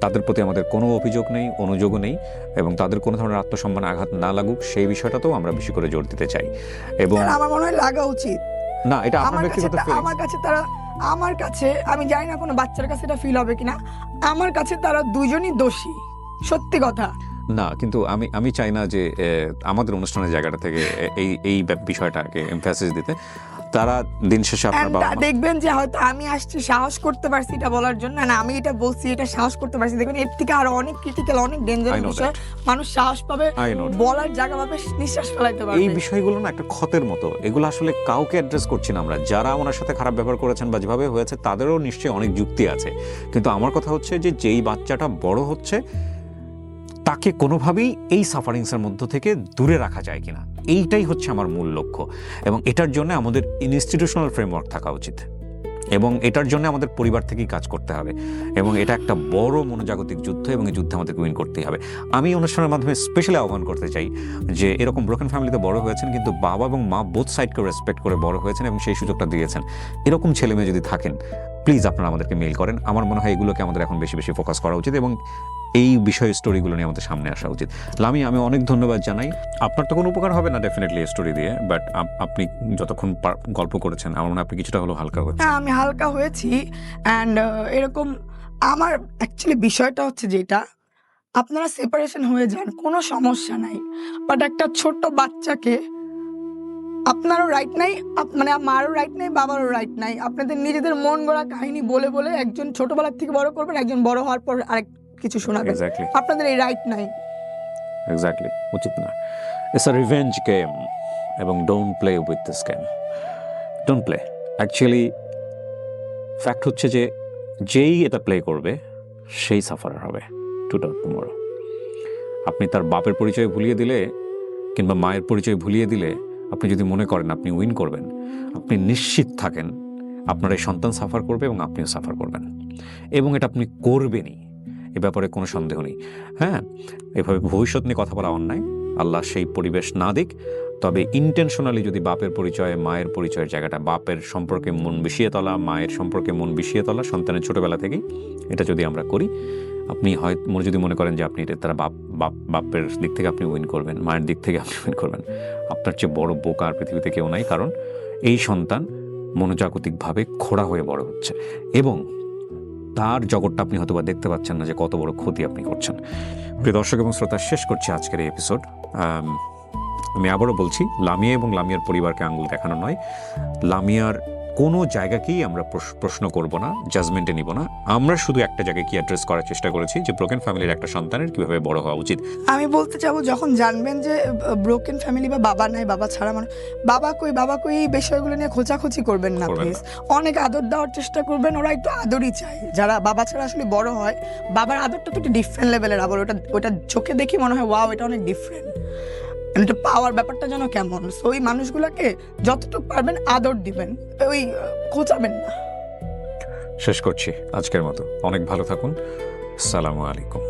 তাদের প্রতি আমাদের কোনো অভিযোগ নেই, অনুযোগও নেই, এবং তাদের কোনো ধরনের আত্মসম্মানে আঘাত না লাগুক সেই বিষয়টাতেও আমরা বেশি করে জোর দিতে চাই। এবং আমার মনে হয় লাগা উচিত না, এটা আপনার ব্যক্তিগত ফিলিংস। আমার কাছে আমি জানি না কোনো বাচ্চার কাছে এটা ফিল হবে কিনা, আমার কাছে তারা দুজনই দোষী, সত্যি কথা না, কিন্তু আমি চাই না যে আমাদের অনুষ্ঠানের জায়গাটা থেকে এই বিষয়টাকে এমফাসিস দিতে। তারা দিন শেষে আপনার বাবা দেখবেন যে হয়তো আমি আসছি সাহস করতে পারছি এটা বলার জন্য, না আমি এটা বলছি এটা সাহস করতে পারছি, দেখবেন এর থেকে আরো অনেক ক্রিটিক্যাল, অনেক ডেঞ্জারাস বিষয় মানুষ সাহস পাবে, বলার জায়গা পাবে, নিঃশ্বাস ফেলাইতে পারবে। এই বিষয়গুলো না একটা ক্ষতের মতো, এগুলো আসলে কাউকে অ্যাড্রেস করছি না আমরা। যারা ওনার সাথে খারাপ ব্যবহার করেছেন বা যেভাবে হয়েছে তাদেরও নিশ্চয়ই অনেক যুক্তি আছে, কিন্তু আমার কথা হচ্ছে যে যেই বাচ্চাটা বড় হচ্ছে তাকে কোনোভাবেই এই সাফারিংসের মধ্য থেকে দূরে রাখা যায় কিনা, এইটাই হচ্ছে আমার মূল লক্ষ্য, এবং এটার জন্য আমাদের ইনস্টিটিউশনাল ফ্রেমওয়ার্ক থাকা উচিত। এবং এটার জন্য আমাদের পরিবার থেকেই কাজ করতে হবে, এবং এটা একটা বড় মনোজাগতিক যুদ্ধ, এবং এই যুদ্ধে আমাদেরকে উইন করতেই হবে। আমি অনুষ্ঠানের মাধ্যমে স্পেশালি আহ্বান করতে চাই যে এরকম ব্রোকেন ফ্যামিলিতে বড় হয়েছেন, কিন্তু বাবা এবং মা বোথ সাইডকে রেসপেক্ট করে বড় হয়েছেন এবং সেই সুযোগটা দিয়েছেন, এরকম ছেলে মেয়ে যদি থাকেন, প্লিজ আপনারা আমাদেরকে মেইল করেন। আমার মনে হয় এগুলোকে আমাদের এখন বেশি বেশি ফোকাস করা উচিত এবং এই বিষয়ে স্টোরিগুলো নিয়ে আমাদের সামনে আসা উচিত। লামি, আমি অনেক ধন্যবাদ জানাই। আপনার তো কোনো উপকার হবে না ডেফিনেটলি এই স্টোরি দিয়ে, বাট আপনি যতক্ষণ গল্প করেছেন আমার মনে হয় আপনি কিছুটা হলো হালকা হয়েছে। হ্যাঁ, আমি হালকা হয়েছি। অ্যান্ড এরকম আমার অ্যাকচুয়ালি বিষয়টা হচ্ছে যেটা, আপনারা সেপারেশন হয়ে যান, কোনো সমস্যা নাই, বাট একটা ছোট্ট বাচ্চাকে আপনারও রাইট নাই, মানে মারও রাইট নাই, বাবারও রাইট নাই। আপনাদের নিজেদের মন গড়া কাহিনী বলে বলে একজন ছোটবেলার থেকে বড় করবেন, একজন বড় হওয়ার পর আরেক কিছু শোনাবেন। আপনাদের এই রাইট নাই। এক্স্যাক্টলি, উচিত না। ইটস আ রিভেঞ্জ গেম, এবং don't play with this game, don't play. Actually fact হচ্ছে যে যেই এটা প্লে করবে সেই সাফারার হবে টুমরো। আপনি তার বাপের পরিচয় ভুলিয়ে দিলে কিংবা মায়ের পরিচয় ভুলিয়ে দিলে, আপনি যদি মনে করেন আপনি উইন করবেন, আপনি নিশ্চিত থাকেন আপনার এই সন্তান সাফার করবে এবং আপনিও সাফার করবেন, এবং এটা আপনি করবেনই, এ ব্যাপারে কোনো সন্দেহ নেই। হ্যাঁ, এভাবে ভবিষ্যৎ নিয়ে কথা বলা অন্যায়, আল্লাহ সেই পরিবেশ না দিক। তবে ইন্টেনশনালি যদি বাপের পরিচয়, মায়ের পরিচয়ের জায়গাটা, বাপের সম্পর্কে মন বিষিয়ে তোলা, মায়ের সম্পর্কে মন বিষিয়ে তোলা সন্তানের ছোটোবেলা থেকেই, এটা যদি আমরা করি, আপনি যদি মনে করেন যে আপনি তারা বাপের দিক থেকে আপনি উইন করবেন, মায়ের দিক থেকে আপনি উইন করবেন, আপনার চেয়ে বড় বোকা আর পৃথিবীতে কেউ নাই। কারণ এই সন্তান মনোজাগতিকভাবে খোড়া হয়ে বড় হচ্ছে, এবং তার জগৎটা আপনি হয়তো বা দেখতে পাচ্ছেন না যে কত বড় ক্ষতি আপনি করছেন। প্রিয় দর্শক এবং শ্রোতা, শেষ করছি আজকের এই এপিসোড। আমি আবারও বলছি, লামিয়া এবং লামিয়ার পরিবারকে আঙুল দেখানো নয়, লামিয়ার কোনো জায়গাকেই আমরা প্রশ্ন করব না, জাজমেন্টে নিব না। আমরা শুধু একটা জায়গায় কি অ্যাড্রেস করার চেষ্টা করেছি যে ব্রোকেন ফ্যামিলির একটা সন্তানের কীভাবে বড় হওয়া উচিত। আমি বলতে চাবো, যখন জানবেন যে ব্রোকেন ফ্যামিলি বা বাবা নাই, বাবা ছাড়া মানে বাবা কই এই বিষয়গুলো নিয়ে খোঁচাখুচি করবেন না প্লিজ। অনেক আদর দেওয়ার চেষ্টা করবেন, ওরা একটু আদরই চায়। যারা বাবা ছাড়া আসলে বড় হয়, বাবার আদরটা তো একটু ডিফারেন্ট লেভেলের, আবার ওটা চোখে দেখি মনে হয় ওয়াও, এটা অনেক ডিফারেন্ট, এটা পাওয়ার ব্যাপারটা যেন কেমন। সো ওই মানুষগুলোকে যতটুকু পারবেন আদর দিবেন, ওই খোঁচাবেন না। শেষ করছি আজকের মতো। অনেক ভালো থাকুন। আসসালামু আলাইকুম।